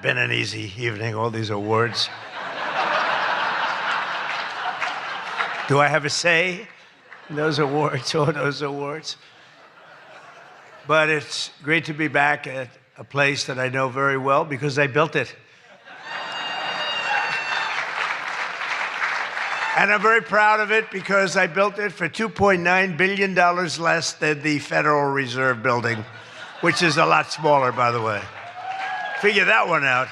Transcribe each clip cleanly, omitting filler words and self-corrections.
Been an easy evening, all these awards. Do I have a say in those awards, all those awards? But it's great to be back at a place that I know very well because I built it. And I'm very proud of it because I built it for $2.9 billion less than the Federal Reserve building, which is a lot smaller, by the way. Figure that one out.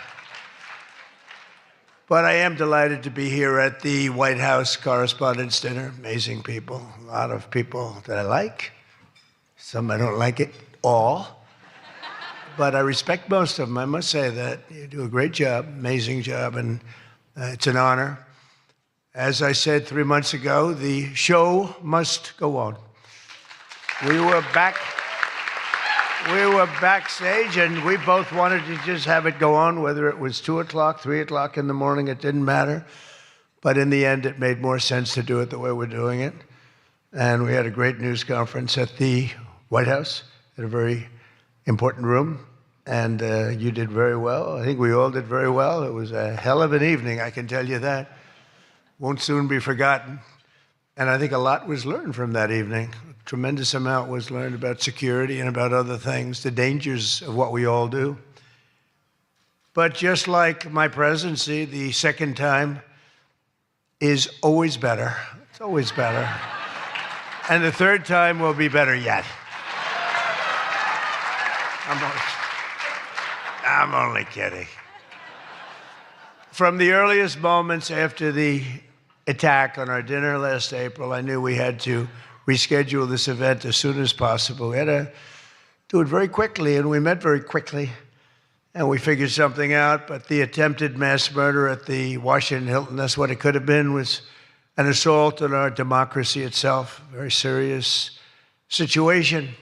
But I am delighted to be here at the White House Correspondents' Dinner. Amazing people, a lot of people that I like. Some I don't like at all. But I respect most of them, I must say that. You do a great job, amazing job, and it's an honor. As I said 3 months ago, the show must go on. We were backstage, and we both wanted to just have it go on, whether it was 2 o'clock, 3 o'clock in the morning, it didn't matter. But in the end, it made more sense to do it the way we're doing it. And we had a great news conference at the White House, in a very important room. And you did very well. I think we all did very well. It was a hell of an evening, I can tell you that. Won't soon be forgotten. And I think a lot was learned from that evening. A tremendous amount was learned about security and about other things, the dangers of what we all do. But just like my presidency, the second time is always better. It's always better. And the third time will be better yet. I'm only kidding. From the earliest moments after the attack on our dinner last April, I knew we had to reschedule this event as soon as possible. We had to do it very quickly, and we met very quickly, and we figured something out. But the attempted mass murder at the Washington Hilton, that's what it could have been, was an assault on our democracy itself, a very serious situation.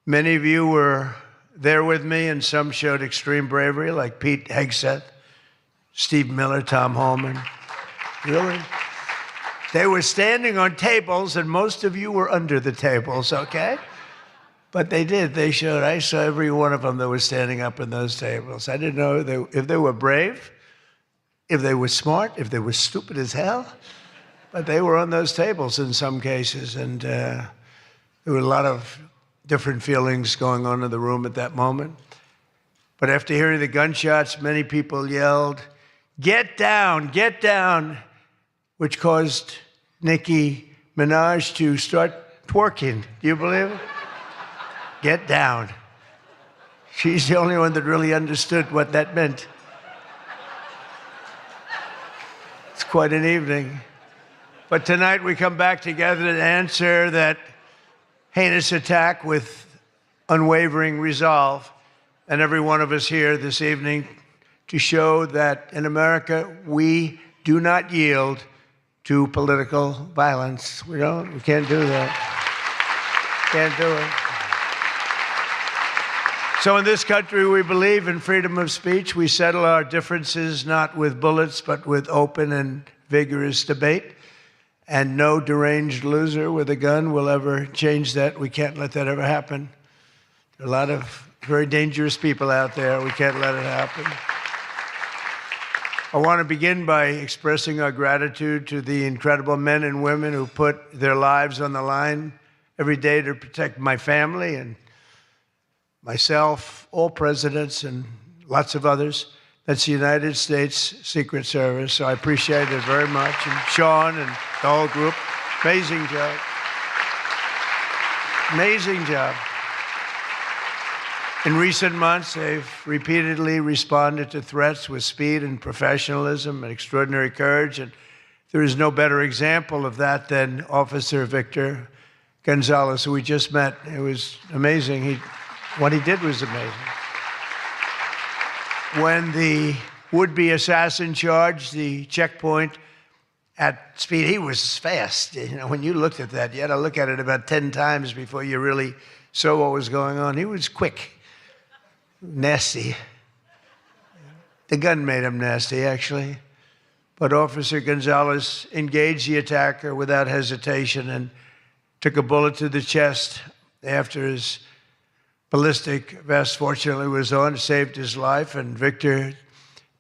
Many of you were there with me, and some showed extreme bravery, like Pete Hegseth, Steve Miller, Tom Holman. Really? They were standing on tables, and most of you were under the tables, okay? But they did. They showed. I saw every one of them that was standing up in those tables. I didn't know if they were brave, if they were smart, if they were stupid as hell. But they were on those tables in some cases, and there were a lot of different feelings going on in the room at that moment. But after hearing the gunshots, many people yelled, "Get down, get down," which caused Nicki Minaj to start twerking. Do you believe it? Get down. She's the only one that really understood what that meant. It's quite an evening. But tonight we come back together to answer that heinous attack with unwavering resolve. And every one of us here this evening to show that in America, we do not yield to political violence. We can't do that. Can't do it. So in this country, we believe in freedom of speech. We settle our differences not with bullets, but with open and vigorous debate. And no deranged loser with a gun will ever change that. We can't let that ever happen. There are a lot of very dangerous people out there. We can't let it happen. I want to begin by expressing our gratitude to the incredible men and women who put their lives on the line every day to protect my family and myself, all presidents, and lots of others. That's the United States Secret Service, so I appreciate it very much. And Sean and the whole group, amazing job. Amazing job. In recent months, they've repeatedly responded to threats with speed and professionalism and extraordinary courage, and there is no better example of that than Officer Victor Gonzalez, who we just met. It was amazing. What he did was amazing. When the would-be assassin charged the checkpoint at speed, he was fast. You know, when you looked at that, you had to look at it about 10 times before you really saw what was going on. He was quick. Nasty. The gun made him nasty, actually. But Officer Gonzalez engaged the attacker without hesitation and took a bullet to the chest after his ballistic vest, fortunately, was on, saved his life. And Victor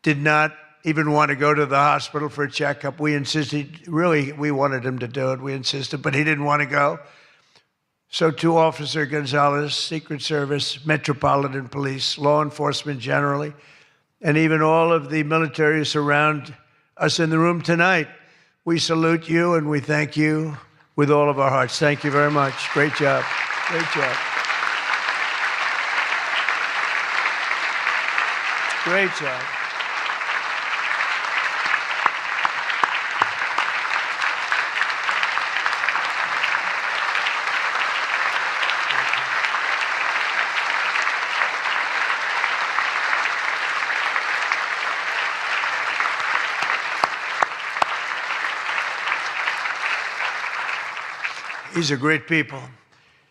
did not even want to go to the hospital for a checkup. We insisted, really, we wanted him to do it. We insisted, but he didn't want to go. So to Officer Gonzalez, Secret Service, Metropolitan Police, law enforcement generally, and even all of the military surround us in the room tonight, we salute you and we thank you with all of our hearts. Thank you very much. Great job. Great job. Great job. These are great people.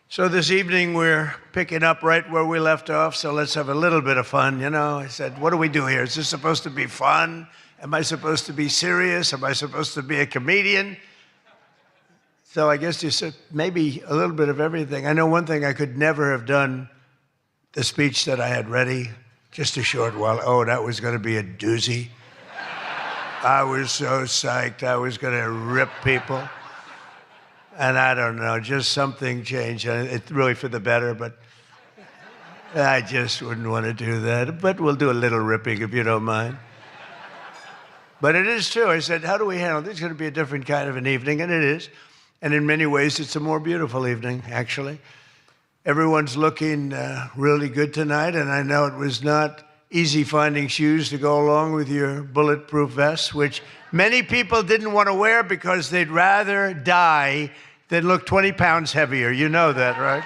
So this evening we're picking up right where we left off, so let's have a little bit of fun. You know, I said, what do we do here? Is this supposed to be fun? Am I supposed to be serious? Am I supposed to be a comedian? So I guess you said maybe a little bit of everything. I know one thing, I could never have done the speech that I had ready just a short while. Oh, that was going to be a doozy. I was so psyched. I was going to rip people. And I don't know, just something changed. It's really for the better, but I just wouldn't want to do that. But we'll do a little ripping if you don't mind. But it is true. I said, how do we handle this? It's going to be a different kind of an evening, and it is. And in many ways, it's a more beautiful evening, actually. Everyone's looking really good tonight, and I know it was not easy finding shoes to go along with your bulletproof vests, which many people didn't want to wear because they'd rather die than look 20 pounds heavier. You know that, right?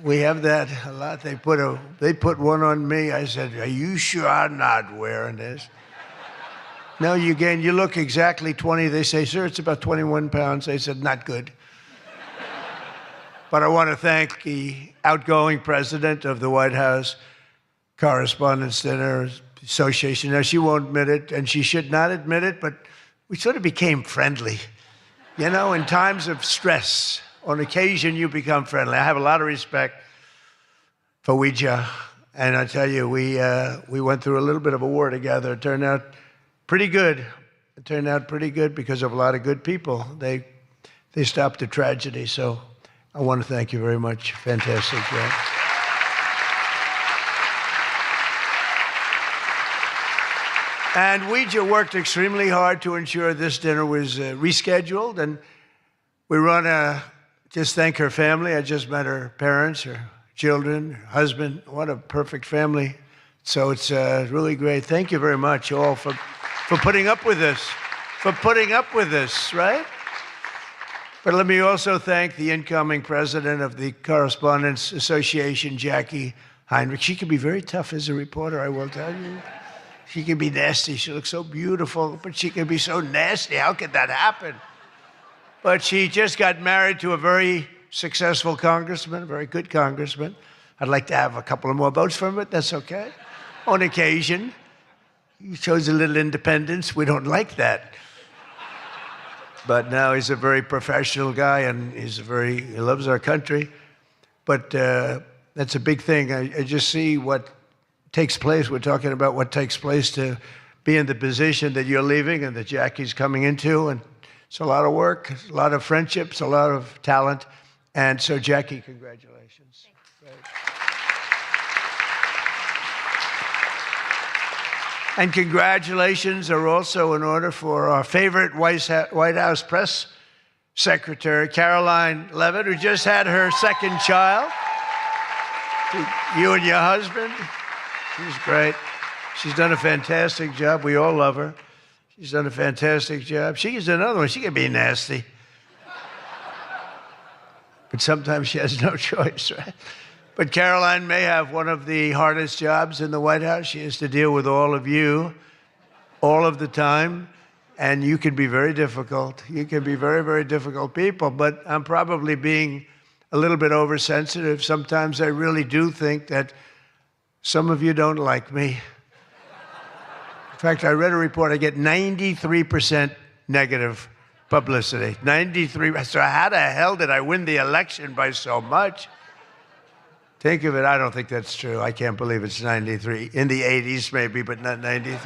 We have that a lot. They put one on me. I said, are you sure I'm not wearing this? No, you look exactly 20. They say, sir, it's about 21 pounds. They said, not good. But I want to thank the outgoing president of the White House Correspondents Association. Now, she won't admit it, and she should not admit it, but we sort of became friendly. You know, in times of stress, on occasion, you become friendly. I have a lot of respect for Ouija, and I tell you, we went through a little bit of a war together. It turned out pretty good. It turned out pretty good because of a lot of good people. They stopped the tragedy, so I want to thank you very much. Fantastic job. And Ouija worked extremely hard to ensure this dinner was rescheduled, and we want to just thank her family. I just met her parents, her children, her husband. What a perfect family. So it's really great. Thank you very much, all, for putting up with this, right? But let me also thank the incoming president of the Correspondents Association, Jackie Heinrich. She can be very tough as a reporter, I will tell you. She can be nasty. She looks so beautiful, but she can be so nasty. How could that happen? But she just got married to a very successful congressman, a very good congressman. I'd like to have a couple of more votes from it. That's okay. On occasion, he shows a little independence. We don't like that. But now he's a very professional guy, and he loves our country. But that's a big thing. I just see what takes place. We're talking about what takes place to be in the position that you're leaving and that Jackie's coming into. And it's a lot of work, a lot of friendships, a lot of talent. And so, Jackie, congratulations. Great. And congratulations are also in order for our favorite White House press secretary, Caroline Levitt, who just had her second child. You and your husband. She's great. She's done a fantastic job. We all love her. She's done a fantastic job. She's another one. She can be nasty. But sometimes she has no choice, right? But Caroline may have one of the hardest jobs in the White House. She has to deal with all of you all of the time. And you can be very difficult. You can be very, very difficult people. But I'm probably being a little bit oversensitive. Sometimes I really do think that some of you don't like me. In fact, I read a report, I get 93% negative publicity. 93. So how the hell did I win the election by so much? Think of it. I don't think that's true. I can't believe it's 93. In the 80s, maybe, but not 93.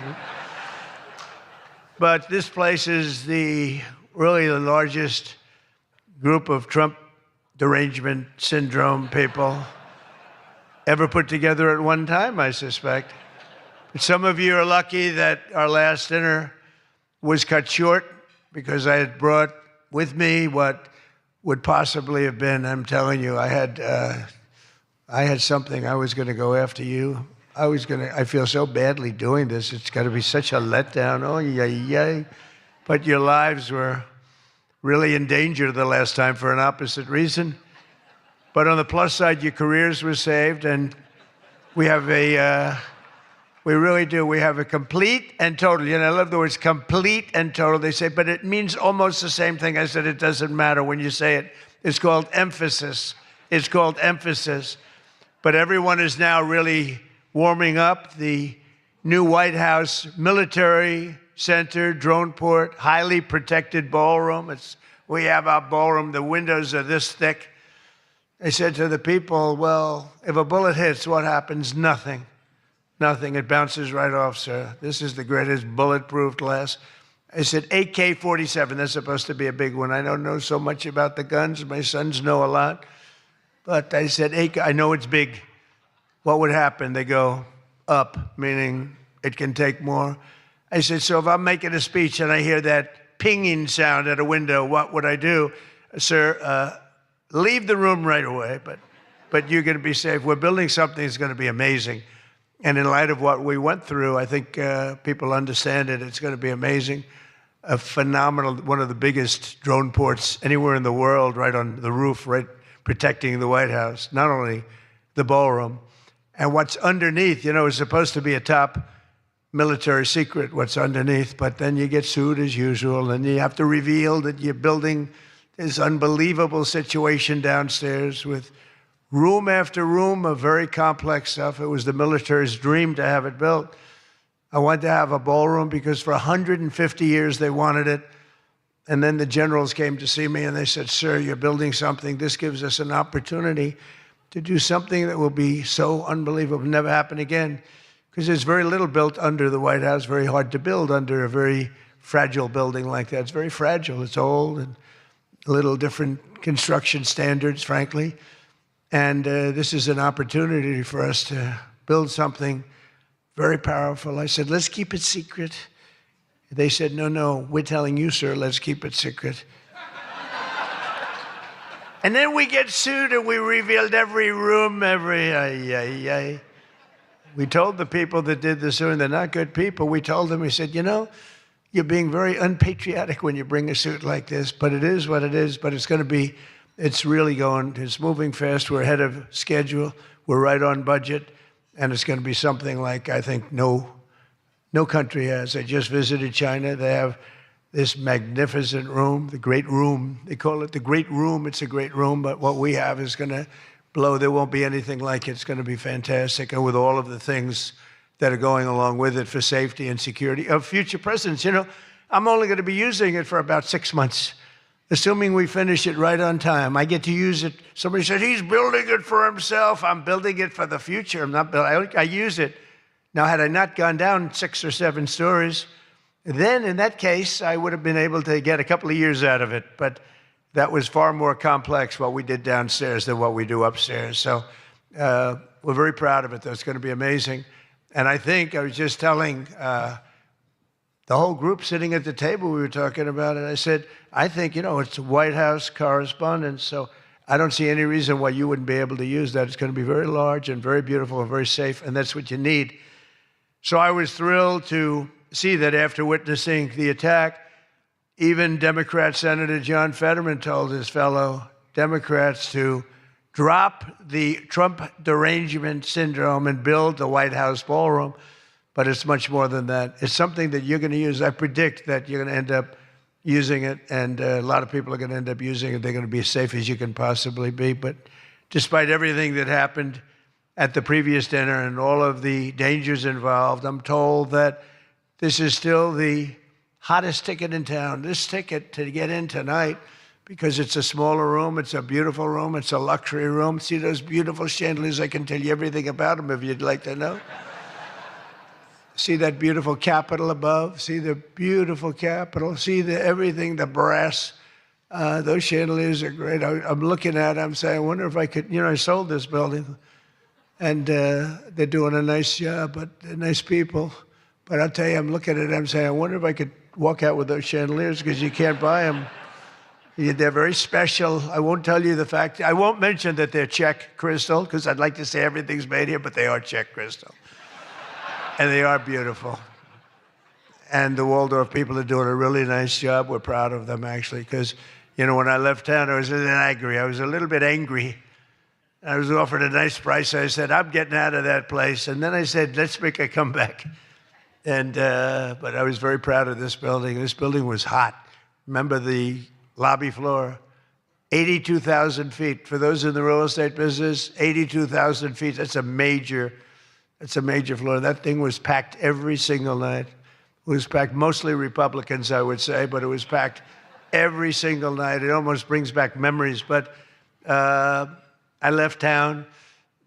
But this place is really the largest group of Trump derangement syndrome people ever put together at one time, I suspect. But some of you are lucky that our last dinner was cut short because I had brought with me what would possibly have been, I'm telling you, I had something. I was going to go after you. I feel so badly doing this. It's got to be such a letdown. Oh, yay. But your lives were really in danger the last time for an opposite reason. But on the plus side, your careers were saved, and we really do. We have a complete and total. I love the words complete and total. They say, but it means almost the same thing. I said, it doesn't matter when you say it. It's called emphasis. It's called emphasis. But everyone is now really warming up. The new White House Military Center, drone port, highly protected ballroom. We have our ballroom. The windows are this thick. I said to the people, well, if a bullet hits, what happens? Nothing. Nothing. It bounces right off, sir. This is the greatest bulletproof glass. I said, AK-47. That's supposed to be a big one. I don't know so much about the guns. My sons know a lot. But I said, I know it's big. What would happen? They go up, meaning it can take more. I said, so if I'm making a speech and I hear that pinging sound at a window, what would I do? Sir, leave the room right away, but you're going to be safe. We're building something that's going to be amazing. And in light of what we went through, I think people understand it. It's going to be amazing. A phenomenal, one of the biggest drone ports anywhere in the world, right on the roof, right protecting the White House, not only the ballroom. And what's underneath, is supposed to be a top military secret, what's underneath, but then you get sued as usual, and you have to reveal that you're building this unbelievable situation downstairs with room after room of very complex stuff. It was the military's dream to have it built. I wanted to have a ballroom because for 150 years they wanted it. And then the generals came to see me and they said, sir, you're building something. This gives us an opportunity to do something that will be so unbelievable, never happen again. Because there's very little built under the White House, very hard to build under a very fragile building like that. It's very fragile, it's old, and a little different construction standards, frankly. And this is an opportunity for us to build something very powerful. I said, let's keep it secret. They said, no, we're telling you, sir, let's keep it secret. And then we get sued and we revealed every room, We told the people that did the suing, they're not good people. We told them, we said, you're being very unpatriotic when you bring a suit like this, but it is what it is, but it's moving fast. We're ahead of schedule. We're right on budget. And it's going to be something like, I think, no country has. I just visited China. They have this magnificent room, the Great Room. They call it the Great Room. It's a great room, but what we have is going to blow. There won't be anything like it. It's going to be fantastic. And with all of the things that are going along with it for safety and security of future presidents. I'm only going to be using it for about 6 months, assuming we finish it right on time. I get to use it. Somebody said, he's building it for himself. I'm building it for the future. I'm not building. I use it. Now, had I not gone down 6 or 7 stories, then in that case, I would have been able to get a couple of years out of it. But that was far more complex, what we did downstairs, than what we do upstairs. So we're very proud of it, though. It's going to be amazing. And I think I was just telling the whole group sitting at the table, we were talking about it. I said, I think, it's White House Correspondents, so I don't see any reason why you wouldn't be able to use that. It's going to be very large and very beautiful and very safe, and that's what you need. So I was thrilled to see that after witnessing the attack, even Democrat Senator John Fetterman told his fellow Democrats to drop the Trump derangement syndrome and build the White House ballroom. But it's much more than that. It's something that you're going to use. I predict that you're going to end up using it, and a lot of people are going to end up using it. They're going to be as safe as you can possibly be. But despite everything that happened at the previous dinner and all of the dangers involved, I'm told that this is still the hottest ticket in town. This ticket to get in tonight because it's a smaller room, it's a beautiful room, it's a luxury room. See those beautiful chandeliers? I can tell you everything about them if you'd like to know. See that beautiful Capitol above? See the beautiful Capitol? See everything, the brass? Those chandeliers are great. I'm looking at it, I'm saying, I wonder if I could, I sold this building, and they're doing a nice job, but they're nice people. But I'll tell you, I'm looking at it, I'm saying, I wonder if I could walk out with those chandeliers, because you can't buy them. They're very special. I won't tell you the fact. I won't mention that they're Czech crystal, because I'd like to say everything's made here, but they are Czech crystal. And they are beautiful. And the Waldorf people are doing a really nice job. We're proud of them, actually, because, when I left town, I was a little angry. I was a little bit angry. I was offered a nice price. I said, I'm getting out of that place. And then I said, let's make a comeback. And but I was very proud of this building. This building was hot. Remember the lobby floor? 82,000 feet. For those in the real estate business, 82,000 feet. That's a major floor. That thing was packed every single night. It was packed, mostly Republicans, I would say, but it was packed every single night. It almost brings back memories. But I left town,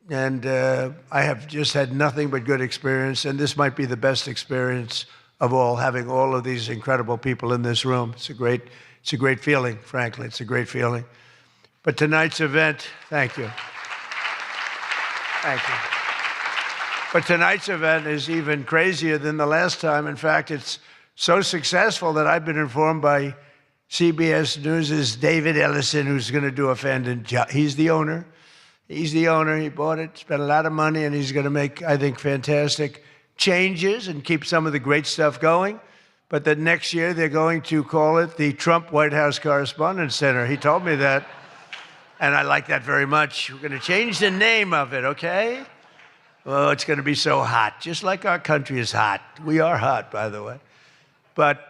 and I have just had nothing but good experience. And this might be the best experience of all, having all of these incredible people in this room. It's a great feeling, frankly. It's a great feeling. But tonight's event, thank you. Thank you. But tonight's event is even crazier than the last time. In fact, it's so successful that I've been informed by CBS News' David Ellison, who's going to do a fantastic job. He's the owner. He bought it, spent a lot of money, and he's going to make, I think, fantastic changes and keep some of the great stuff going. But that next year they're going to call it the Trump White House Correspondents Center. He told me that, and I like that very much. We're going to change the name of it, okay? Oh, it's going to be so hot, just like our country is hot. We are hot, by the way. But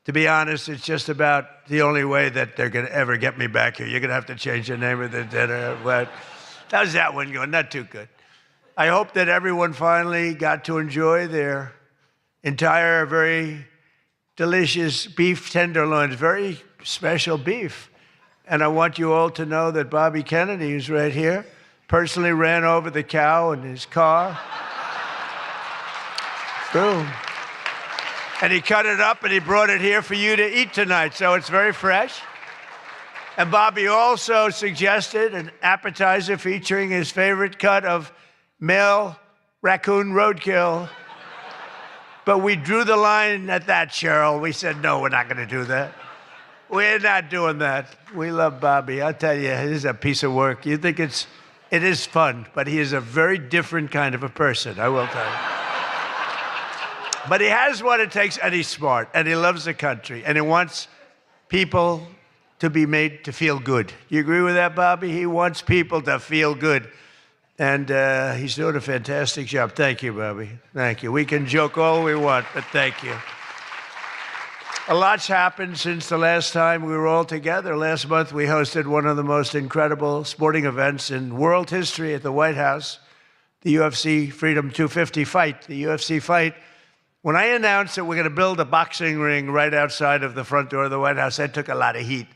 to be honest, it's just about the only way that they're going to ever get me back here. You're going to have to change the name of the dinner. But how's that one going? Not too good. I hope that everyone finally got to enjoy their entire, very delicious beef tenderloins, very special beef. And I want you all to know that Bobby Kennedy, who's right here, personally ran over the cow in his car. Boom. And he cut it up and he brought it here for you to eat tonight, so it's very fresh. And Bobby also suggested an appetizer featuring his favorite cut of male raccoon roadkill. But we drew the line at that, Cheryl. We said, no, we're not going to do that. We're not doing that. We love Bobby. I'll tell you, it is a piece of work. You think it is fun, but he is a very different kind of a person, I will tell you. But he has what it takes, and he's smart, and he loves the country, and he wants people to be made to feel good. You agree with that, Bobby? He wants people to feel good. And he's doing a fantastic job. Thank you, Bobby. Thank you. We can joke all we want, but thank you. A lot's happened since the last time we were all together. Last month, we hosted one of the most incredible sporting events in world history at the White House, the UFC Freedom 250 fight, the UFC fight. When I announced that we're going to build a boxing ring right outside of the front door of the White House, that took a lot of heat.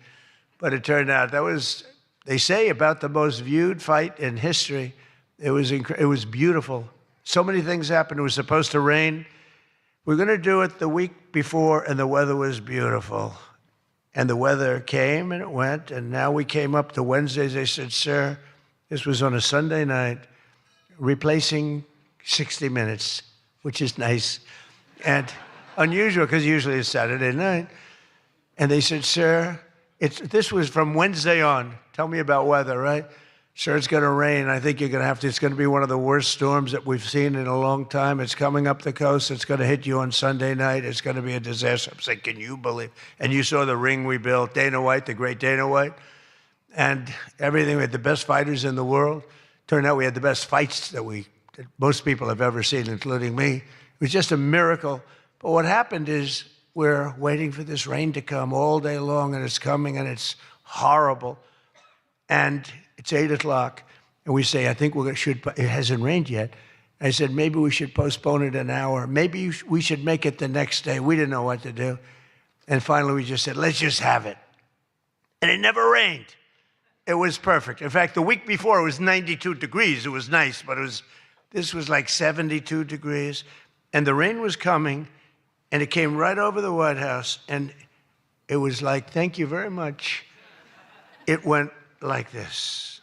But it turned out that was, they say, about the most viewed fight in history. It was beautiful. So many things happened. It was supposed to rain. We're going to do it the week before, and the weather was beautiful. And the weather came, and it went, and now we came up to Wednesdays. They said, sir, this was on a Sunday night, replacing 60 Minutes, which is nice and unusual, because usually it's Saturday night. And they said, sir, this was from Wednesday on. Tell me about weather, right? Sure, it's going to rain. I think you're going to have to. It's going to be one of the worst storms that we've seen in a long time. It's coming up the coast. It's going to hit you on Sunday night. It's going to be a disaster. I'm saying, can you believe? And you saw the ring we built, Dana White, the great Dana White, and everything. We had the best fighters in the world. Turned out we had the best fights that most people have ever seen, including me. It was just a miracle. But what happened is we're waiting for this rain to come all day long, and it's coming, and it's horrible. And it's 8 o'clock, and we say, I think it hasn't rained yet. I said, maybe we should postpone it an hour. Maybe we should make it the next day. We didn't know what to do. And finally, we just said, let's just have it. and it never rained. It was perfect. In fact, the week before, it was 92 degrees. It was nice, but this was like 72 degrees. And the rain was coming, and it came right over the White House, and it was like, thank you very much. It went like this.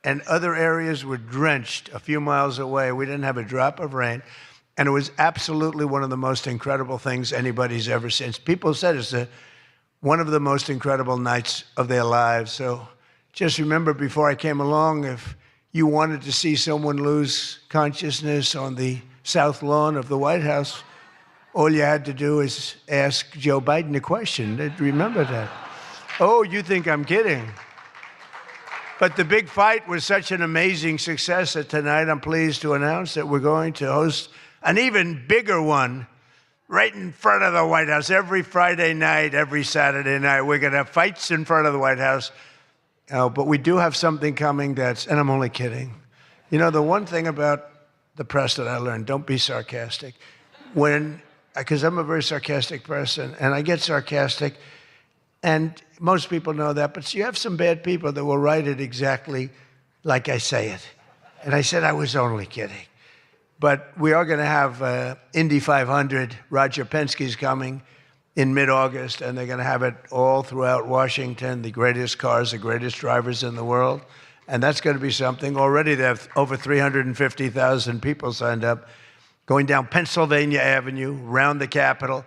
And other areas were drenched a few miles away. We didn't have a drop of rain. And it was absolutely one of the most incredible things anybody's ever seen. People said it's one of the most incredible nights of their lives. So just remember, before I came along, if you wanted to see someone lose consciousness on the south lawn of the White House, all you had to do is ask Joe Biden a question. Remember that. Oh, you think I'm kidding. But the big fight was such an amazing success that tonight I'm pleased to announce that we're going to host an even bigger one right in front of the White House. Every Friday night, every Saturday night, we're going to have fights in front of the White House. But we do have something coming and I'm only kidding. You know, the one thing about the press that I learned, don't be sarcastic. Because I'm a very sarcastic person, and I get sarcastic, and most people know that, but you have some bad people that will write it exactly like I say it. And I said I was only kidding. But we are going to have Indy 500. Roger Penske's coming in mid-August, and they're going to have it all throughout Washington, the greatest cars, the greatest drivers in the world. And that's going to be something. Already they have over 350,000 people signed up, going down Pennsylvania Avenue, around the Capitol.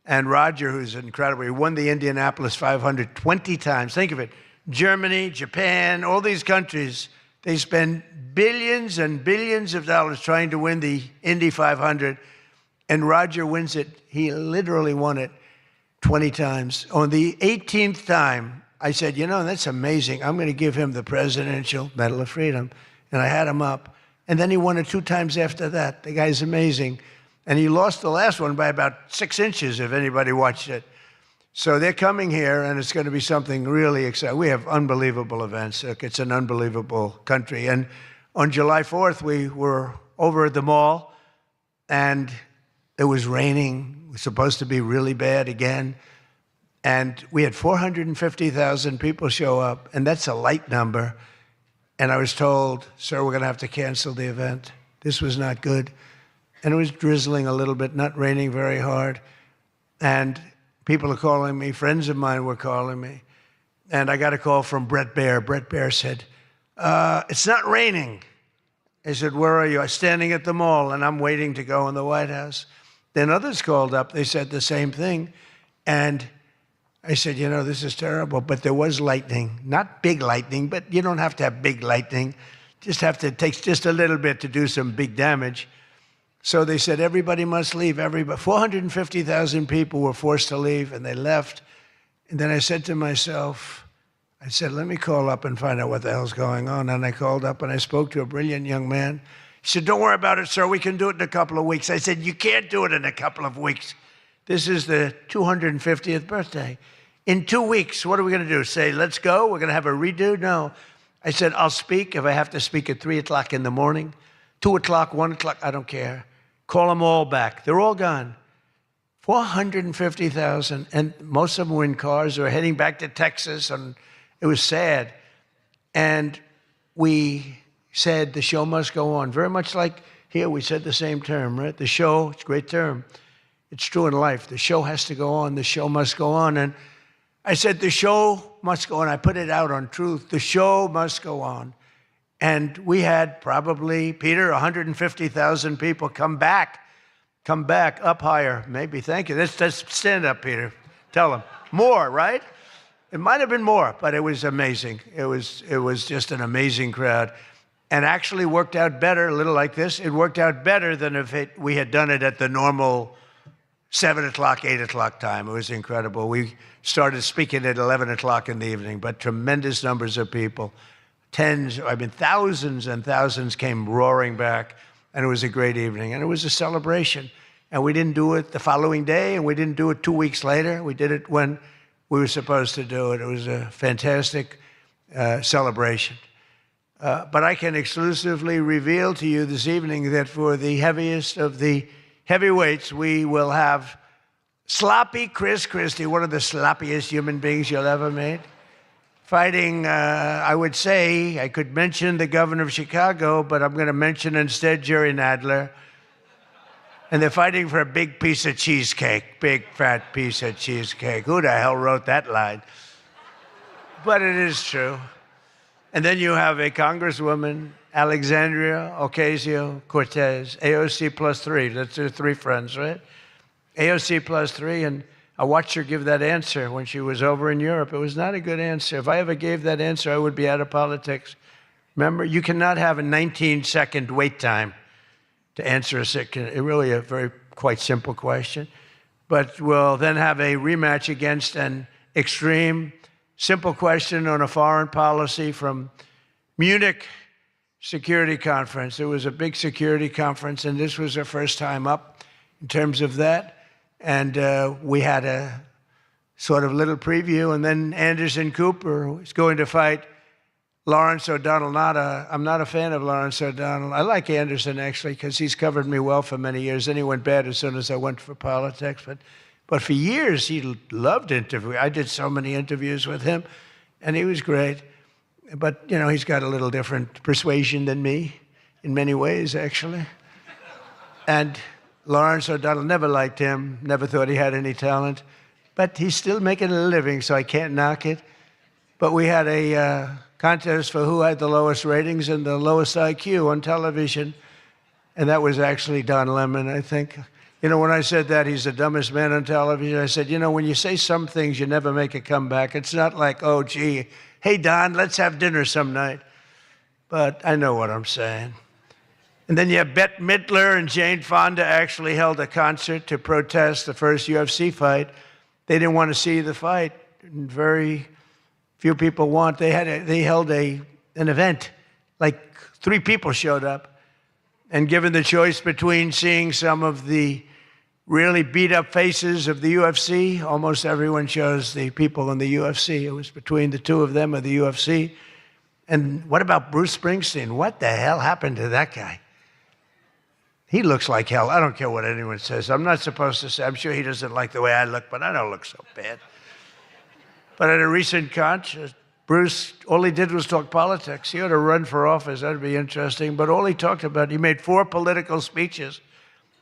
And Roger, who's incredible, he won the Indianapolis 500 20 times. Think of it. Germany, Japan, all these countries, they spend billions and billions of dollars trying to win the Indy 500. And Roger wins it. He literally won it 20 times. On the 18th time, I said, you know, that's amazing. I'm going to give him the Presidential Medal of Freedom. And I had him up. And then he won it 2 times after that. The guy's amazing. And he lost the last one by about 6 inches, if anybody watched it. So they're coming here, and it's going to be something really exciting. We have unbelievable events. Look, it's an unbelievable country. And on July 4th, we were over at the mall, and it was raining. It was supposed to be really bad again. And we had 450,000 people show up, and that's a light number. And I was told, sir, we're going to have to cancel the event. This was not good. And it was drizzling a little bit, not raining very hard. And people are calling me. Friends of mine were calling me. And I got a call from Brett Baer. Brett Baer said, it's not raining. I said, where are you? I'm standing at the mall, and I'm waiting to go in the White House. Then others called up. They said the same thing. And I said, you know, this is terrible. But there was lightning. Not big lightning, but you don't have to have big lightning. It takes just a little bit to do some big damage. So they said, everybody must leave. 450,000 people were forced to leave, and they left. And then I said to myself, let me call up and find out what the hell's going on. And I called up, and I spoke to a brilliant young man. He said, don't worry about it, sir. We can do it in a couple of weeks. I said, you can't do it in a couple of weeks. This is the 250th birthday. In 2 weeks, what are we going to do? Say, let's go? We're going to have a redo? No. I said, I'll speak if I have to speak at 3 o'clock in the morning, 2 o'clock, 1 o'clock, I don't care. Call them all back. They're all gone. 450,000, and most of them were in cars or heading back to Texas, and it was sad. And we said the show must go on. Very much like here, we said the same term, right? The show, it's a great term. It's true in life. The show has to go on. The show must go on. And I said, the show must go on. I put it out on Truth. The show must go on. And we had probably, Peter, 150,000 people come back up higher. Maybe, thank you. Let's stand up, Peter. Tell them. More, right? It might have been more, but it was amazing. It was just an amazing crowd. And actually worked out better, a little like this. It worked out better than if we had done it at the normal 7 o'clock, 8 o'clock time. It was incredible. We started speaking at 11 o'clock in the evening, but tremendous numbers of people. Thousands and thousands came roaring back, and it was a great evening. And it was a celebration. And we didn't do it the following day, and we didn't do it 2 weeks later. We did it when we were supposed to do it. It was a fantastic celebration. But I can exclusively reveal to you this evening that for the heaviest of the heavyweights, we will have sloppy Chris Christie, one of the sloppiest human beings you'll ever meet, fighting, I would say, I could mention the governor of Chicago, but I'm going to mention instead Jerry Nadler. And they're fighting for a big piece of cheesecake, big fat piece of cheesecake. Who the hell wrote that line? But it is true. And then you have a Congresswoman, Alexandria Ocasio-Cortez, AOC plus 3. That's her 3 friends, right? AOC plus 3, and I watched her give that answer when she was over in Europe. It was not a good answer. If I ever gave that answer, I would be out of politics. Remember, you cannot have a 19-second wait time to answer really a very quite simple question. But we'll then have a rematch against an extreme, simple question on a foreign policy from Munich Security Conference. It was a big security conference, and this was our first time up in terms of that. And we had a sort of little preview, and then Anderson Cooper was going to fight Lawrence O'Donnell. I'm not a fan of Lawrence O'Donnell. I like Anderson, actually, because he's covered me well for many years. Then he went bad as soon as I went for politics. But for years, he loved interviewing. I did so many interviews with him, and he was great. But, you know, he's got a little different persuasion than me in many ways, actually. And Lawrence O'Donnell, never liked him, never thought he had any talent. But he's still making a living, so I can't knock it. But we had a contest for who had the lowest ratings and the lowest IQ on television. And that was actually Don Lemon, I think. You know, when I said that he's the dumbest man on television, I said, you know, when you say some things, you never make a comeback. It's not like, oh, gee, hey, Don, let's have dinner some night. But I know what I'm saying. And then you have Bette Midler and Jane Fonda actually held a concert to protest the first UFC fight. They didn't want to see the fight. And very few people want. They held an event. Like 3 people showed up. And given the choice between seeing some of the really beat-up faces of the UFC, almost everyone chose the people in the UFC. It was between the 2 of them or the UFC. And what about Bruce Springsteen? What the hell happened to that guy? He looks like hell. I don't care what anyone says. I'm not supposed to say. I'm sure he doesn't like the way I look, but I don't look so bad. But at a recent concert, Bruce, all he did was talk politics. He ought to run for office. That'd be interesting. But all he talked about, he made 4 political speeches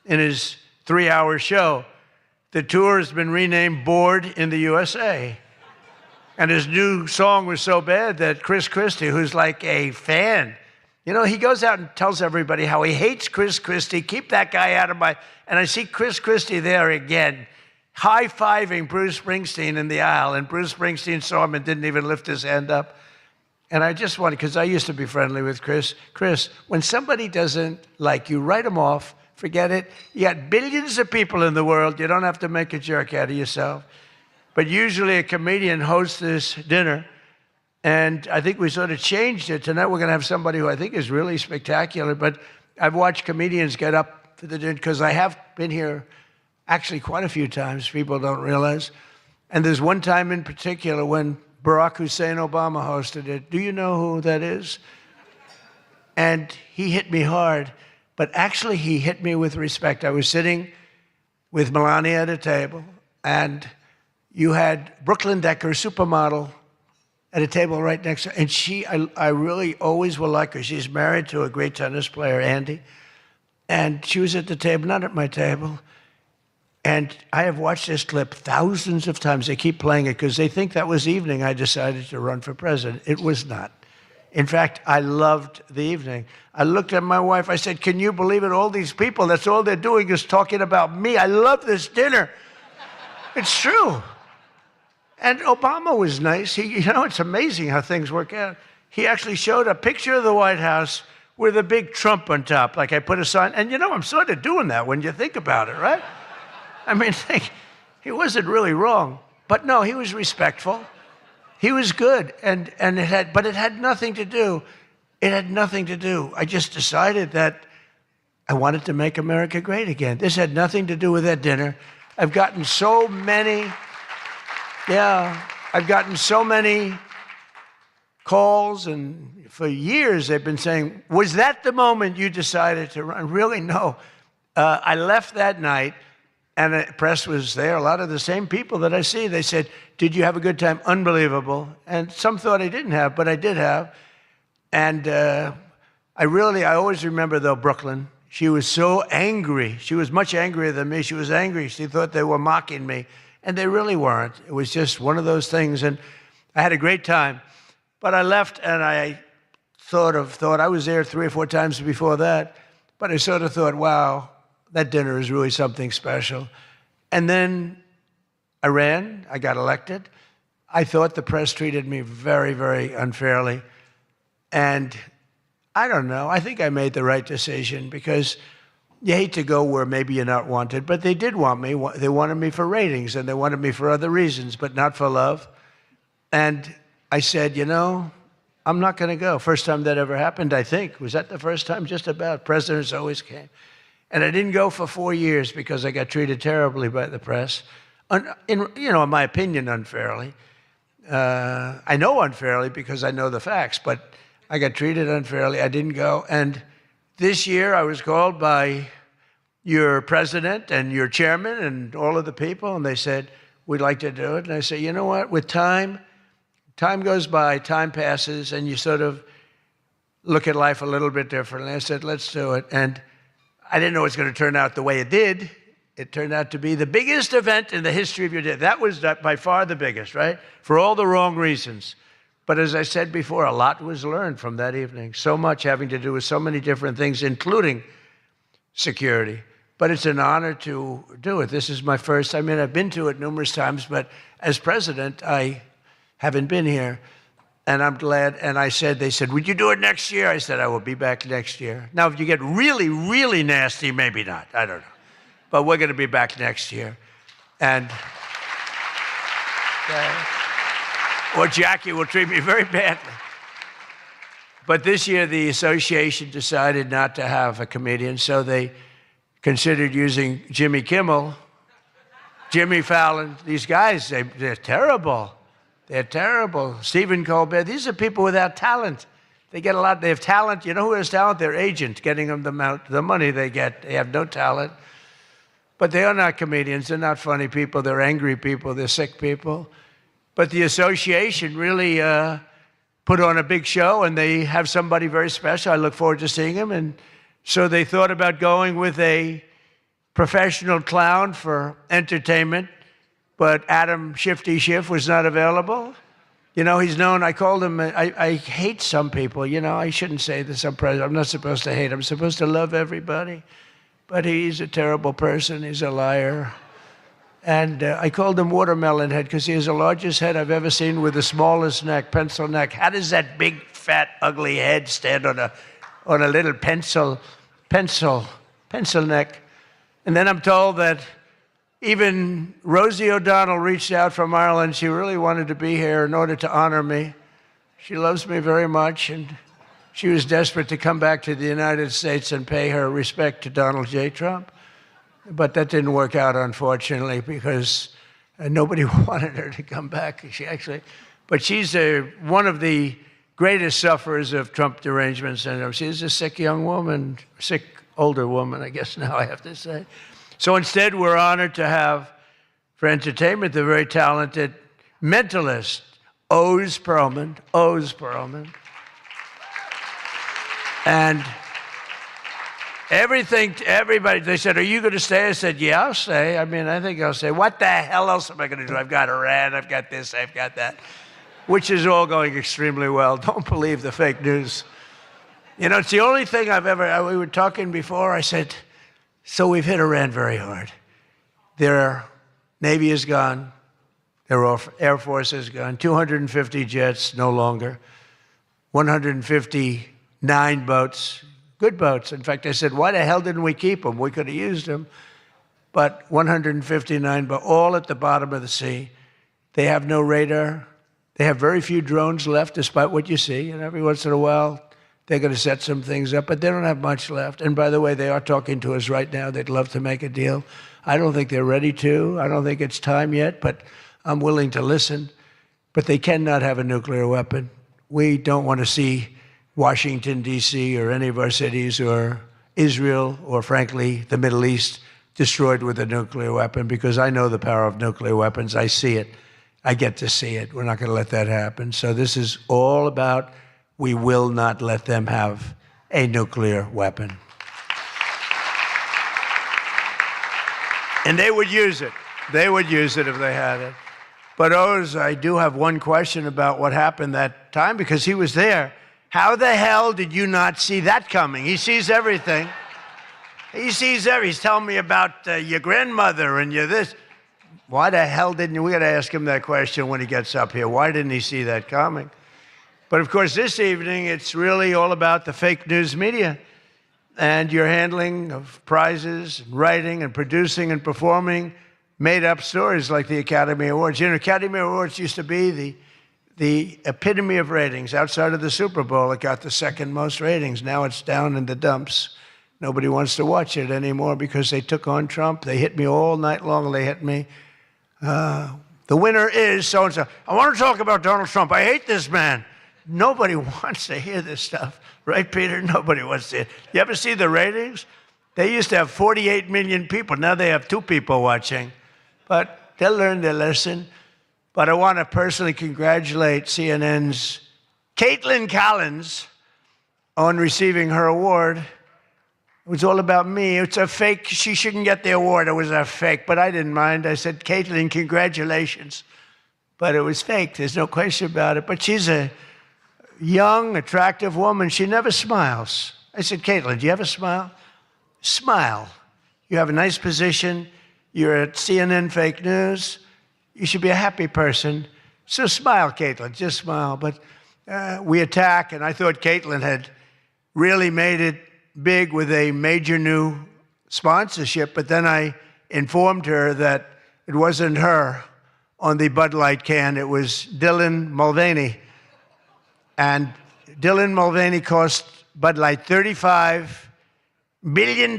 in his 3-hour show. The tour has been renamed Bored in the USA. And his new song was so bad that Chris Christie, who's like a fan, you know, he goes out and tells everybody how he hates Chris Christie. Keep that guy out of my... And I see Chris Christie there again, high-fiving Bruce Springsteen in the aisle. And Bruce Springsteen saw him and didn't even lift his hand up. And I just wanted, because I used to be friendly with Chris. Chris, when somebody doesn't like you, write them off. Forget it. You got billions of people in the world. You don't have to make a jerk out of yourself. But usually a comedian hosts this dinner. And I think we sort of changed it. Tonight we're going to have somebody who I think is really spectacular. But I've watched comedians get up for the dinner, because I have been here actually quite a few times. People don't realize. And there's one time in particular when Barack Hussein Obama hosted it. Do you know who that is? And he hit me hard. But actually, he hit me with respect. I was sitting with Melania at a table, and you had Brooklyn Decker, supermodel, at a table right next to her. And I really always will like her. She's married to a great tennis player, Andy. And she was at the table, not at my table. And I have watched this clip thousands of times. They keep playing it because they think that was the evening I decided to run for president. It was not. In fact, I loved the evening. I looked at my wife. I said, can you believe it? All these people, that's all they're doing is talking about me. I love this dinner. It's true. And Obama was nice. You know, it's amazing how things work out. He actually showed a picture of the White House with a big Trump on top. Like I put a sign. And, you know, I'm sort of doing that when you think about it, right? I mean, he wasn't really wrong. But no, he was respectful. He was good. But it had nothing to do. It had nothing to do. I just decided that I wanted to make America great again. This had nothing to do with that dinner. I've gotten so many calls, and for years they've been saying, was that the moment you decided to run? Really, no. I left that night, And the press was there, a lot of the same people that I see. They said, did you have a good time? Unbelievable. And some thought I didn't have, but I did have. And I always remember, though, Brooklyn. She was so angry. She was much angrier than me. She was angry. She thought they were mocking me. And they really weren't. It was just one of those things. And I had a great time. But I left, and I thought I was there 3 or 4 times before that. But I sort of thought, wow, that dinner is really something special. And then I ran. I got elected. I thought the press treated me very, very unfairly. And I don't know. I think I made the right decision, because you hate to go where maybe you're not wanted, but they did want me. They wanted me for ratings, and they wanted me for other reasons, but not for love. And I said, I'm not going to go. First time that ever happened, I think. Was that the first time? Just about. Presidents always came. And I didn't go for 4 years because I got treated terribly by the press. In my opinion, unfairly. I know unfairly because I know the facts, but I got treated unfairly. I didn't go. And this year I was called by your president and your chairman and all of the people, and they said, we'd like to do it. And I said, you know what? With time goes by, time passes, and you sort of look at life a little bit differently. I said, let's do it. And I didn't know it was going to turn out the way it did. It turned out to be the biggest event in the history of your day. That was by far the biggest, right? For all the wrong reasons. But as I said before, a lot was learned from that evening. So much having to do with so many different things, including security. But it's an honor to do it. This is my first. I've been to it numerous times, but as president, I haven't been here. And I'm glad. And they said, would you do it next year? I said, I will be back next year. Now, if you get really, really nasty, maybe not. I don't know. But we're going to be back next year. And or Jackie will treat me very badly. But this year, the association decided not to have a comedian, so they considered using Jimmy Kimmel, Jimmy Fallon. These guys, they're terrible. They're terrible. Stephen Colbert. These are people without talent. They get a lot. They have talent. You know who has talent? Their agent, getting them the money they get. They have no talent. But they are not comedians. They're not funny people. They're angry people. They're sick people. But the association really put on a big show, and they have somebody very special. I look forward to seeing him. And so they thought about going with a professional clown for entertainment. But Adam Shifty Schiff was not available. He's known. I called him. I hate some people. I shouldn't say this. I'm not supposed to hate. I'm supposed to love everybody. But he's a terrible person. He's a liar. And I called him Watermelon Head because he has the largest head I've ever seen with the smallest neck, pencil neck. How does that big, fat, ugly head stand on a little pencil neck? And then I'm told that even Rosie O'Donnell reached out from Ireland. She really wanted to be here in order to honor me. She loves me very much, and she was desperate to come back to the United States and pay her respect to Donald J. Trump. But that didn't work out, unfortunately, because nobody wanted her to come back. But she's one of the greatest sufferers of Trump derangement syndrome. She's a sick young woman, sick older woman, I guess now I have to say. So instead, we're honored to have, for entertainment, the very talented mentalist, Oz Perlman. And everybody, they said, are you going to stay? I said, yeah, I'll stay. I think I'll stay. What the hell else am I going to do? I've got Iran, I've got this, I've got that, which is all going extremely well. Don't believe the fake news. It's the only thing we were talking before, I said, so we've hit Iran very hard. Their Navy is gone. Their Air Force is gone. 250 jets, no longer. 159 boats, good boats. In fact, I said, why the hell didn't we keep them? We could have used them. But 159, but all at the bottom of the sea. They have no radar. They have very few drones left, despite what you see. And every once in a while, they're going to set some things up, but they don't have much left. And by the way, they are talking to us right now. They'd love to make a deal. I don't think they're ready to. I don't think it's time yet, but I'm willing to listen. But they cannot have a nuclear weapon. We don't want to see Washington, D.C., or any of our cities, or Israel, or frankly, the Middle East, destroyed with a nuclear weapon, because I know the power of nuclear weapons. I see it. I get to see it. We're not going to let that happen. So this is all about, we will not let them have a nuclear weapon. And they would use it. They would use it if they had it. But Oz, I do have one question about what happened that time, because he was there. How the hell did you not see that coming? He sees everything. He sees everything. He's telling me about your grandmother and your this. Why the hell didn't you? We got to ask him that question when he gets up here. Why didn't he see that coming? But of course, this evening, it's really all about the fake news media and your handling of prizes, and writing and producing and performing made-up stories like the Academy Awards. You know, Academy Awards used to be the epitome of ratings. Outside of the Super Bowl, it got the second most ratings. Now it's down in the dumps. Nobody wants to watch it anymore because they took on Trump. They hit me all night long. They hit me. The winner is so-and-so. I want to talk about Donald Trump. I hate this man. Nobody wants to hear this stuff. Right, Peter? Nobody wants to hear. You ever see the ratings? They used to have 48 million people. Now they have 2 people watching. But they'll learn their lesson. But I want to personally congratulate CNN's Caitlin Collins on receiving her award. It was all about me. It's a fake. She shouldn't get the award. It was a fake. But I didn't mind. I said, Caitlin, congratulations. But it was fake. There's no question about it. But she's a young, attractive woman. She never smiles. I said, Caitlin, do you have a smile? Smile. You have a nice position. You're at CNN Fake News. You should be a happy person. So smile, Caitlin. Just smile. But we attack, and I thought Caitlin had really made it big with a major new sponsorship, but then I informed her that it wasn't her on the Bud Light can. It was Dylan Mulvaney. And Dylan Mulvaney cost Bud Light $35 billion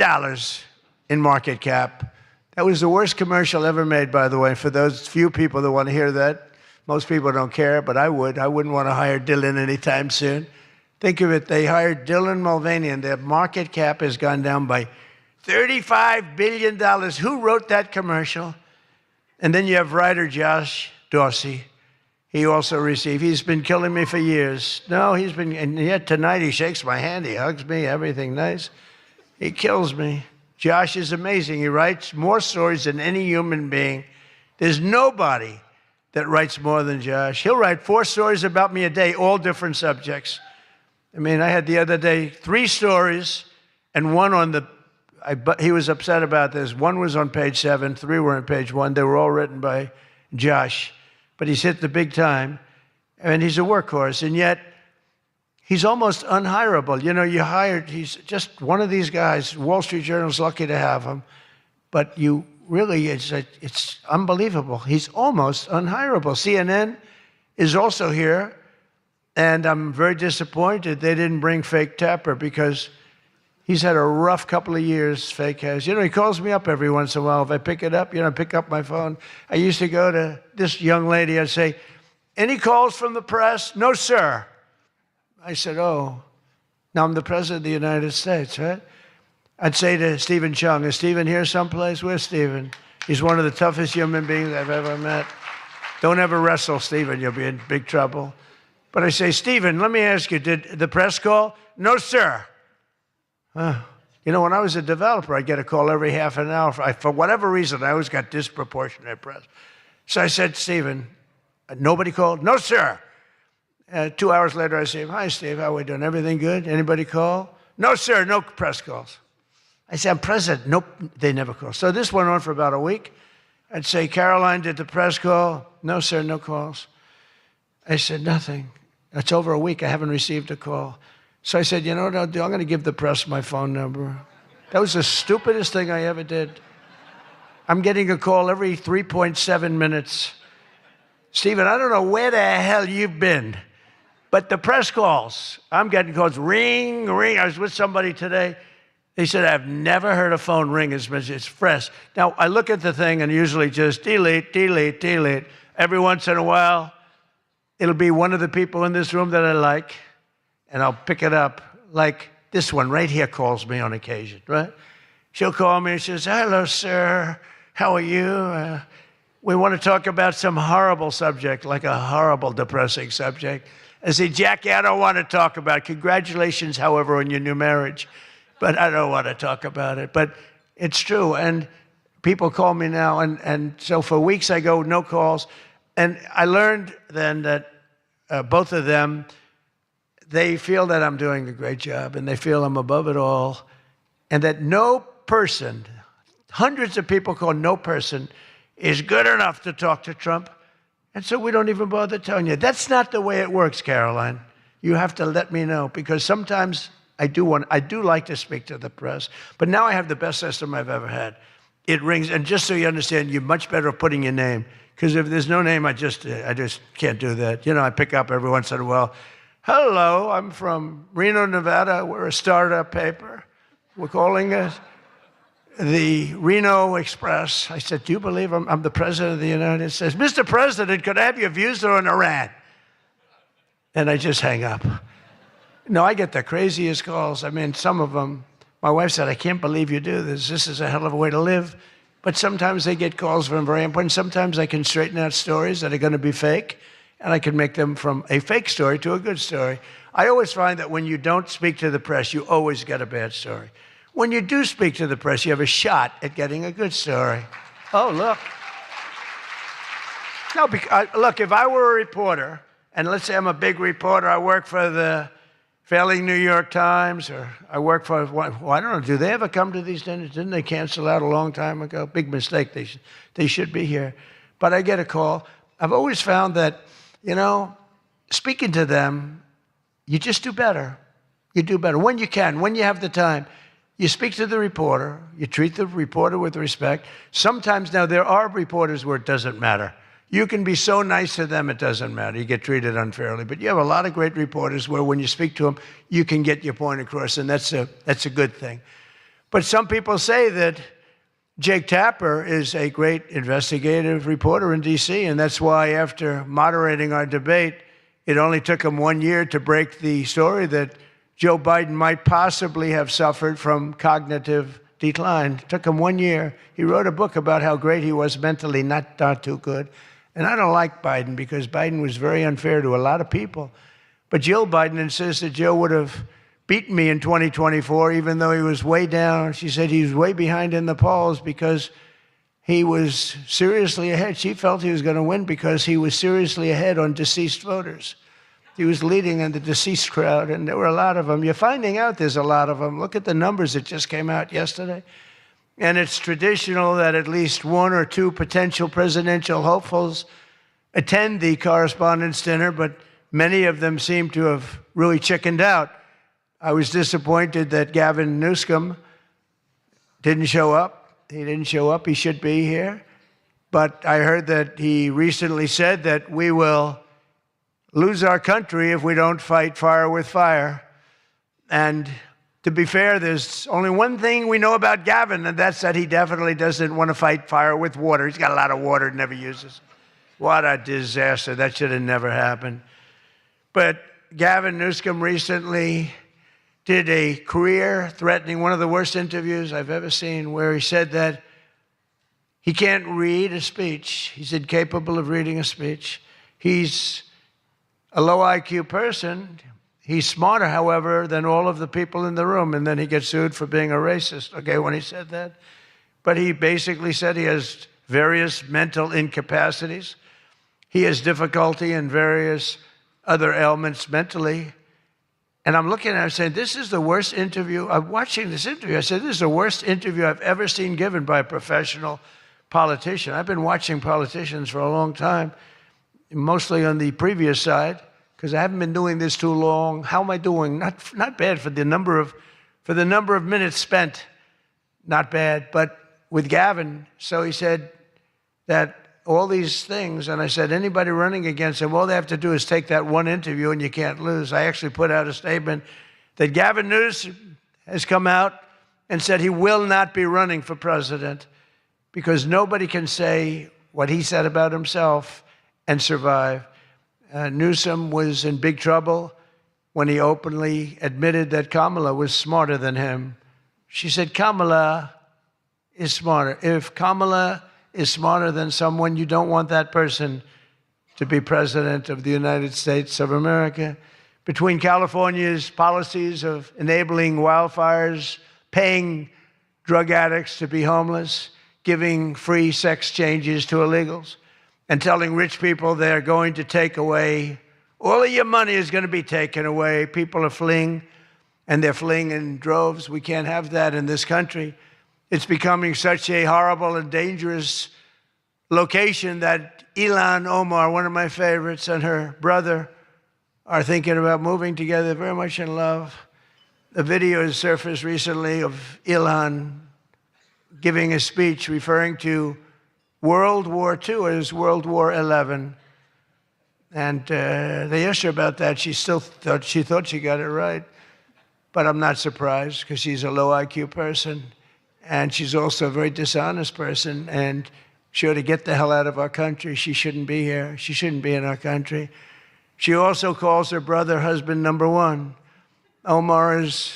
in market cap. That was the worst commercial ever made, by the way, for those few people that want to hear that. Most people don't care, but I would. I wouldn't want to hire Dylan anytime soon. Think of it, they hired Dylan Mulvaney, and their market cap has gone down by $35 billion. Who wrote that commercial? And then you have writer Josh Dorsey. He also received, he's been killing me for years. No, he's been, and yet tonight he shakes my hand, he hugs me, everything nice. He kills me. Josh is amazing. He writes more stories than any human being. There's nobody that writes more than Josh. He'll write 4 stories about me a day, all different subjects. I mean, I had the other day 3 stories, and one on the, he was upset about this. One was on page 7, 3 were on page 1. They were all written by Josh. But he's hit the big time, and he's a workhorse, and yet he's almost unhireable. You know, he's just one of these guys. Wall Street Journal's lucky to have him, but you really, it's unbelievable. He's almost unhireable. CNN is also here. And I'm very disappointed they didn't bring Fake Tapper, because he's had a rough couple of years, Fake has. You know, he calls me up every once in a while. If I pick it up, I pick up my phone. I used to go to this young lady. I'd say, any calls from the press? No, sir. I said, oh, now I'm the president of the United States, right? I'd say to Stephen Chung, is Stephen here someplace? Where's Stephen? He's one of the toughest human beings I've ever met. Don't ever wrestle Stephen. You'll be in big trouble. But I say, Stephen, let me ask you, did the press call? No, sir. You know, when I was a developer, I'd get a call every half an hour. For whatever reason, I always got disproportionate press. So I said, Stephen, nobody called? No, sir. 2 hours later, I say, hi, Steve, how are we doing? Everything good? Anybody call? No, sir, no press calls. I say, I'm president. Nope, they never call. So this went on for about a week. I'd say, Caroline, did the press call? No, sir, no calls. I said, nothing. It's over a week. I haven't received a call. So I said, you know what I'll do? I'm going to give the press my phone number. That was the stupidest thing I ever did. I'm getting a call every 3.7 minutes. Stephen, I don't know where the hell you've been, but the press calls, I'm getting calls, ring, ring. I was with somebody today. They said, I've never heard a phone ring as much as it's fresh. Now, I look at the thing and usually just delete, delete, delete. Every once in a while, it'll be one of the people in this room that I like, and I'll pick it up. Like this one right here calls me on occasion, right? she'll call me and she says, hello, sir. How are you? We want to talk about some horrible subject, like a horrible, depressing subject. I say, Jackie, I don't want to talk about it. Congratulations, however, on your new marriage. But I don't want to talk about it. But it's true. And people call me now. And so for weeks I go, no calls. And I learned then that both of them, they feel that I'm doing a great job. And they feel I'm above it all. And that no person, hundreds of people call no person, is good enough to talk to Trump. And so we don't even bother telling you. That's not the way it works, Caroline. You have to let me know, because sometimes I do like to speak to the press, but now I have the best system I've ever had. It rings, and just so you understand, you're much better at putting your name, because if there's no name, I just can't do that. You know, I pick up every once in a while. Hello, I'm from Reno, Nevada. We're a startup paper. We're calling it the Reno Express. I said, do you believe I'm the president of the United States? Mr. President, could I have your views on Iran? And I just hang up. No, I get the craziest calls. I mean, some of them, my wife said, I can't believe you do this. This is a hell of a way to live. But sometimes they get calls from very important. Sometimes I can straighten out stories that are going to be fake, and I can make them from a fake story to a good story. I always find that when you don't speak to the press, you always get a bad story. When you do speak to the press, you have a shot at getting a good story. Oh, look. No, look, if I were a reporter, and let's say I'm a big reporter, I work for the failing New York Times, or I work for, well, I don't know, do they ever come to these dinners? Didn't they cancel out a long time ago? Big mistake. They should be here. But I get a call. I've always found that, you know, speaking to them, you just do better. You do better when you can, when you have the time. You speak to the reporter. You treat the reporter with respect. Sometimes now there are reporters where it doesn't matter. You can be so nice to them, it doesn't matter. You get treated unfairly. But you have a lot of great reporters where when you speak to them, you can get your point across, and that's a good thing. But some people say that Jake Tapper is a great investigative reporter in D.C., and that's why after moderating our debate, it only took him 1 year to break the story that Joe Biden might possibly have suffered from cognitive decline. It took him 1 year. He wrote a book about how great he was mentally, not too good. And I don't like Biden because Biden was very unfair to a lot of people. But Jill Biden insists that Joe would have beaten me in 2024, even though he was way down. She said he was way behind in the polls because he was seriously ahead. She felt he was going to win because he was seriously ahead on deceased voters. He was leading in the deceased crowd, and there were a lot of them. You're finding out there's a lot of them. Look at the numbers that just came out yesterday. And it's traditional that at least one or two potential presidential hopefuls attend the Correspondents' Dinner, but many of them seem to have really chickened out. I was disappointed that Gavin Newsom didn't show up. He didn't show up. He should be here. But I heard that he recently said that we will lose our country if we don't fight fire with fire. And to be fair, there's only one thing we know about Gavin, and that's that he definitely doesn't want to fight fire with water. He's got a lot of water he never uses. What a disaster. That should have never happened. But Gavin Newsom recently did a career-threatening, one of the worst interviews I've ever seen, where he said that he can't read a speech. He's incapable of reading a speech. He's a low IQ person. He's smarter, however, than all of the people in the room, and then he gets sued for being a racist, okay, when he said that. But he basically said he has various mental incapacities. He has difficulty in various other ailments mentally. And I'm looking at him saying, this is the worst interview. I'm watching this interview. I said, this is the worst interview I've ever seen given by a professional politician. I've been watching politicians for a long time, mostly on the previous side, because I haven't been doing this too long. How am I doing? Not bad for the number of minutes spent. Not bad. But with Gavin, so he said that all these things, and I said, anybody running against him, all they have to do is take that one interview and you can't lose. I actually put out a statement that Gavin Newsom has come out and said he will not be running for president because nobody can say what he said about himself and survive. Newsom was in big trouble when he openly admitted that Kamala was smarter than him. She said, Kamala, is smarter. If Kamala is smarter than someone, you don't want that person to be president of the United States of America. Between California's policies of enabling wildfires, paying drug addicts to be homeless, giving free sex changes to illegals, and telling rich people they're going to take away, all of your money is going to be taken away. People are fleeing, and they're fleeing in droves. We can't have that in this country. It's becoming such a horrible and dangerous location that Ilhan Omar, one of my favorites, and her brother are thinking about moving together, very much in love. A video has surfaced recently of Ilhan giving a speech referring to World War II as World War XI. And they asked her about that. She thought she got it right. But I'm not surprised, because she's a low IQ person. And she's also a very dishonest person. And she ought to get the hell out of our country. She shouldn't be here. She shouldn't be in our country. She also calls her brother husband number one. Omar is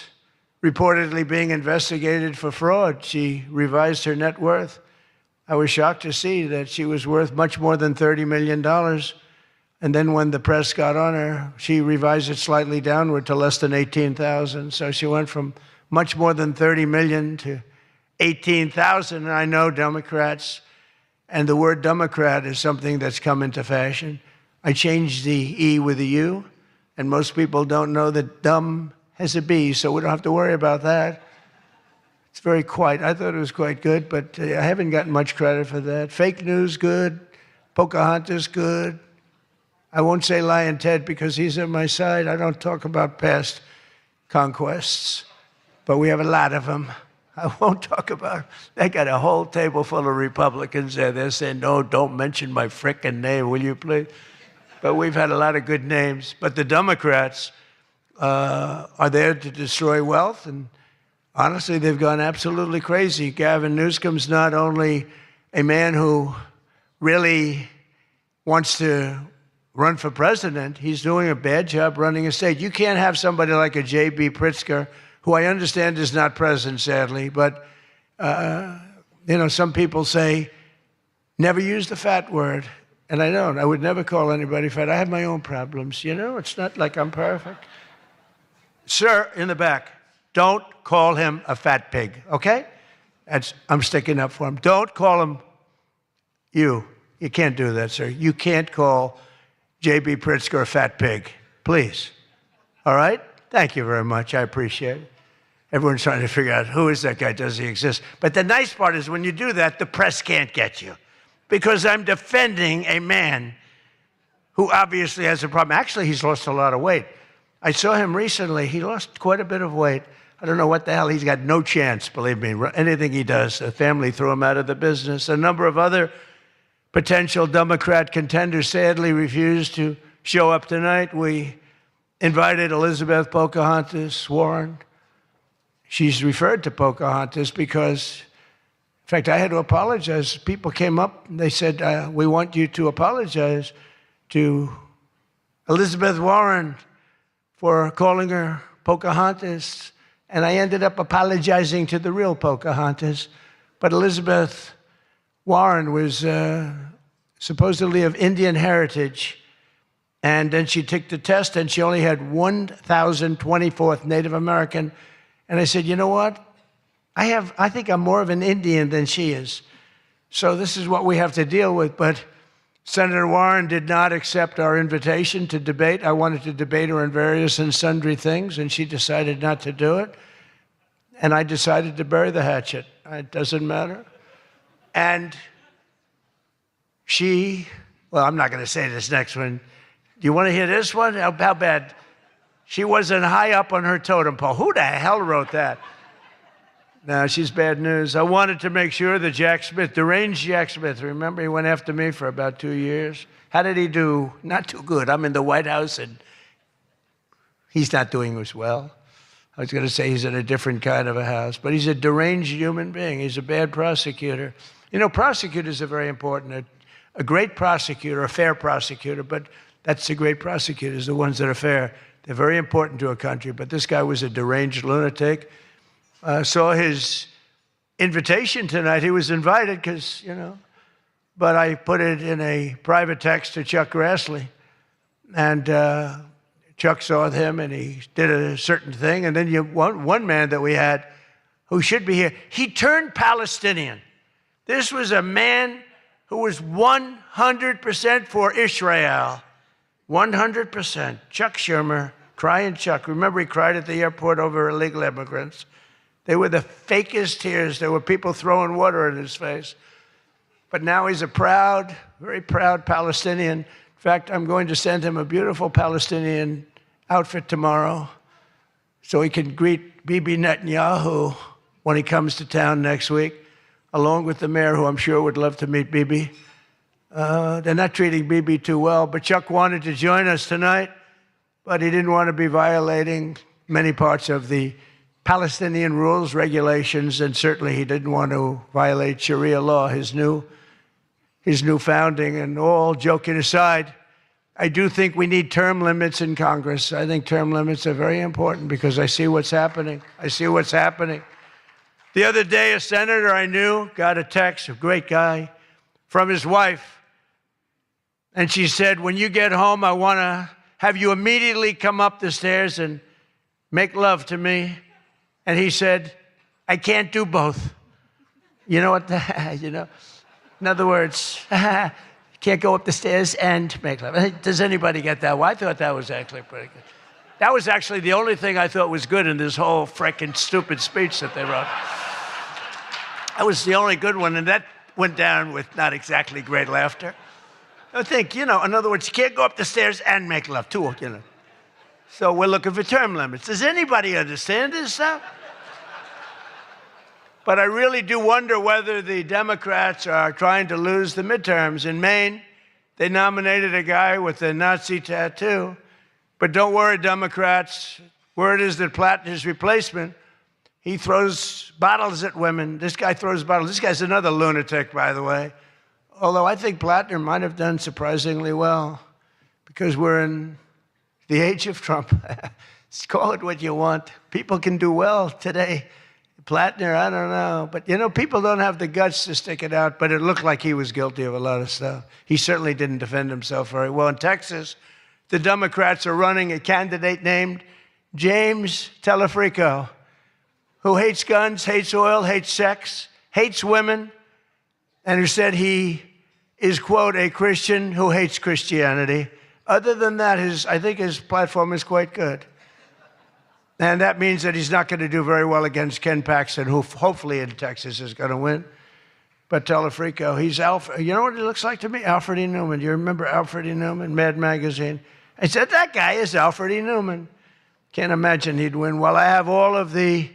reportedly being investigated for fraud. She revised her net worth. I was shocked to see that she was worth much more than $30 million. And then when the press got on her, she revised it slightly downward to less than 18,000. So she went from much more than 30 million to 18,000. And I know Democrats, and the word Democrat is something that's come into fashion. I changed the E with a U, and most people don't know that dumb has a B, so we don't have to worry about that. It's very quiet. I thought it was quite good, but I haven't gotten much credit for that. Fake news, good. Pocahontas, good. I won't say Lion Ted because he's on my side. I don't talk about past conquests, but we have a lot of them. I won't talk about. They got a whole table full of Republicans there. They're saying, no, don't mention my frickin' name, will you please? But we've had a lot of good names. But the Democrats are there to destroy wealth, and honestly, they've gone absolutely crazy. Gavin Newsom's not only a man who really wants to run for president, he's doing a bad job running a state. You can't have somebody like a J.B. Pritzker, who I understand is not present, sadly, but some people say, never use the fat word. And I don't. I would never call anybody fat. I have my own problems, It's not like I'm perfect. Sir, in the back, don't call him a fat pig, okay? I'm sticking up for him. Don't call him you. You can't do that, sir. You can't call J.B. Pritzker a fat pig, please. All right? Thank you very much. I appreciate it. Everyone's trying to figure out, who is that guy? Does he exist? But the nice part is when you do that, the press can't get you, because I'm defending a man who obviously has a problem. Actually, he's lost a lot of weight. I saw him recently. He lost quite a bit of weight. I don't know what the hell. He's got no chance, believe me. Anything he does, the family threw him out of the business. A number of other potential Democrat contenders sadly refused to show up tonight. We invited Elizabeth Pocahontas Warren. She's referred to Pocahontas because, in fact, I had to apologize. People came up and they said, we want you to apologize to Elizabeth Warren for calling her Pocahontas. And I ended up apologizing to the real Pocahontas. But Elizabeth Warren was supposedly of Indian heritage. And then she took the test, and she only had 1,024th Native American. And I said, you know what? I think I'm more of an Indian than she is. So this is what we have to deal with. But Senator Warren did not accept our invitation to debate. I wanted to debate her on various and sundry things, and she decided not to do it. And I decided to bury the hatchet. It doesn't matter. And well, I'm not going to say this next one. Do you want to hear this one? How bad? She wasn't high up on her totem pole. Who the hell wrote that? No, she's bad news. I wanted to make sure that Jack Smith, deranged Jack Smith, remember he went after me for about 2 years? How did he do? Not too good. I'm in the White House, and he's not doing as well. I was going to say he's in a different kind of a house, but he's a deranged human being. He's a bad prosecutor. Prosecutors are very important. A great prosecutor, a fair prosecutor, but that's the great prosecutors, the ones that are fair. They're very important to a country, but this guy was a deranged lunatic. Saw his invitation tonight. He was invited because, but I put it in a private text to Chuck Grassley. And Chuck saw him and he did a certain thing. And then one man that we had who should be here, he turned Palestinian. This was a man who was 100% for Israel. 100%. Chuck Schumer, crying Chuck. Remember, he cried at the airport over illegal immigrants. They were the fakest tears. There were people throwing water in his face. But now he's a proud, very proud Palestinian. In fact, I'm going to send him a beautiful Palestinian outfit tomorrow so he can greet Bibi Netanyahu when he comes to town next week, along with the mayor, who I'm sure would love to meet Bibi. They're not treating Bibi too well, but Chuck wanted to join us tonight, but he didn't want to be violating many parts of the Palestinian rules, regulations, and certainly he didn't want to violate Sharia law, his new founding. And all joking aside, I do think we need term limits in Congress. I think term limits are very important because I see what's happening. I see what's happening. The other day, a senator I knew got a text, a great guy, from his wife. And she said, when you get home, I want to have you immediately come up the stairs and make love to me. And he said, I can't do both. You know what? In other words, can't go up the stairs and make love. Does anybody get that? Well, I thought that was actually pretty good. That was actually the only thing I thought was good in this whole frickin' stupid speech that they wrote. That was the only good one, and that went down with not exactly great laughter. I think, in other words, you can't go up the stairs and make love, too, So we're looking for term limits. Does anybody understand this stuff? But I really do wonder whether the Democrats are trying to lose the midterms. In Maine, they nominated a guy with a Nazi tattoo. But don't worry, Democrats. Word is that Plattner's replacement, he throws bottles at women. This guy throws bottles. This guy's another lunatic, by the way. Although I think Plattner might have done surprisingly well because we're in the age of Trump. Call it what you want. People can do well today. Plattner, I don't know. But, people don't have the guts to stick it out, but it looked like he was guilty of a lot of stuff. He certainly didn't defend himself very well. In Texas, the Democrats are running a candidate named James Telefrico, who hates guns, hates oil, hates sex, hates women, and who said he is, quote, a Christian who hates Christianity. Other than that, I think his platform is quite good. And that means that he's not going to do very well against Ken Paxton, who hopefully in Texas is going to win. But Telefrico, he's Alfred. You know what he looks like to me? Alfred E. Newman. Do you remember Alfred E. Newman, Mad Magazine? I said, that guy is Alfred E. Newman. Can't imagine he'd win. Well, I have all of the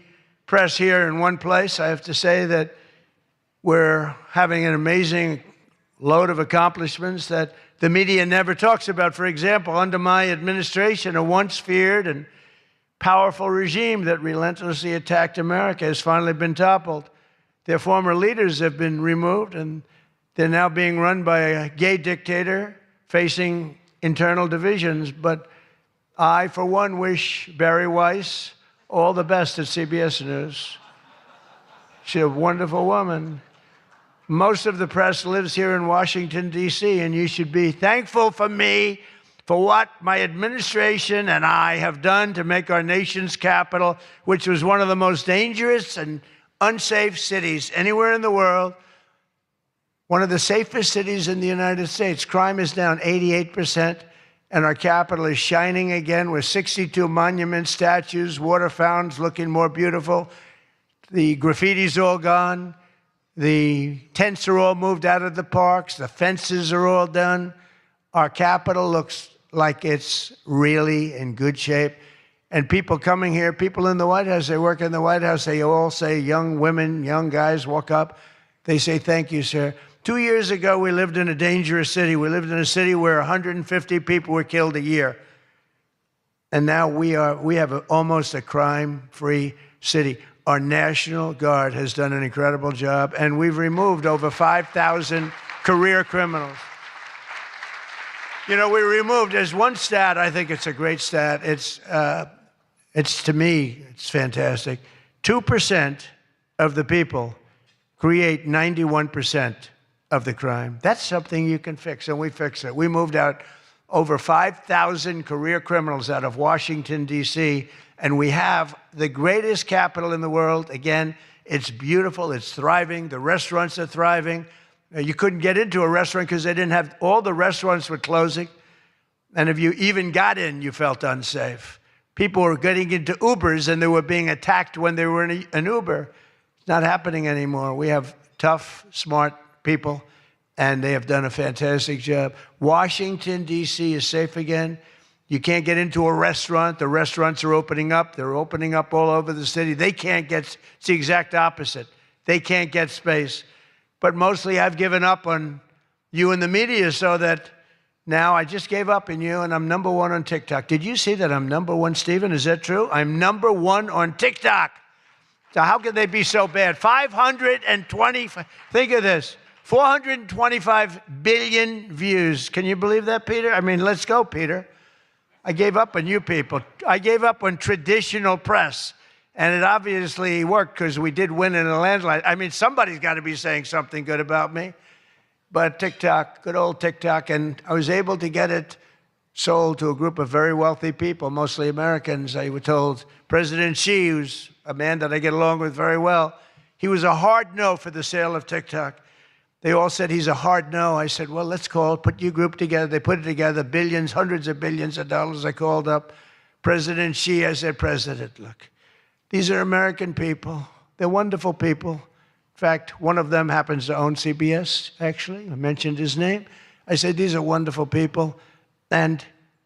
press here in one place. I have to say that we're having an amazing load of accomplishments that the media never talks about. For example, under my administration, a once feared and powerful regime that relentlessly attacked America has finally been toppled. Their former leaders have been removed, and they're now being run by a gay dictator facing internal divisions. But I, for one, wish Barry Weiss all the best at CBS News. She's a wonderful woman. Most of the press lives here in Washington, D.C., and you should be thankful for me for what my administration and I have done to make our nation's capital, which was one of the most dangerous and unsafe cities anywhere in the world, one of the safest cities in the United States. Crime is down 88%, and our capital is shining again with 62 monuments, statues, water fountains looking more beautiful. The graffiti's all gone. The tents are all moved out of the parks. The fences are all done. Our capital looks like it's really in good shape. And people coming here, people in the White House, they work in the White House, they all say, young women, young guys walk up, they say, thank you, sir. 2 years ago, we lived in a dangerous city. We lived in a city where 150 people were killed a year. And now we have almost a crime-free city. Our National Guard has done an incredible job, and we've removed over 5,000 career criminals. We removed, there's one stat, I think it's a great stat. It's to me, it's fantastic. 2% of the people create 91% of the crime. That's something you can fix, and we fix it. We moved out over 5,000 career criminals out of Washington, D.C., and we have the greatest capital in the world. Again, it's beautiful, it's thriving, the restaurants are thriving. You couldn't get into a restaurant because they didn't have, all the restaurants were closing. And if you even got in, you felt unsafe. People were getting into Ubers and they were being attacked when they were in an Uber. It's not happening anymore. We have tough, smart people, and they have done a fantastic job. Washington, D.C. is safe again. You can't get into a restaurant. The restaurants are opening up. They're opening up all over the city. They can't get, it's the exact opposite. They can't get space. But mostly I've given up on you and the media so that now I just gave up on you and I'm #1 on TikTok. Did you see that I'm #1, Stephen? Is that true? I'm #1 on TikTok. So how can they be so bad? 520, think of this, 425 billion views. Can you believe that, Peter? I mean, let's go, Peter. I gave up on you people. I gave up on traditional press. And it obviously worked because we did win in a landslide. I mean, somebody's got to be saying something good about me. But TikTok, good old TikTok, and I was able to get it sold to a group of very wealthy people, mostly Americans. I was told President Xi, who's a man that I get along with very well, he was a hard no for the sale of TikTok. They all said he's a hard no. I said, well, let's put your group together. They put it together, billions, hundreds of billions of dollars. I called up President Xi. I said, President, look, these are American people. They're wonderful people. In fact, one of them happens to own CBS, actually. I mentioned his name. I said, these are wonderful people, and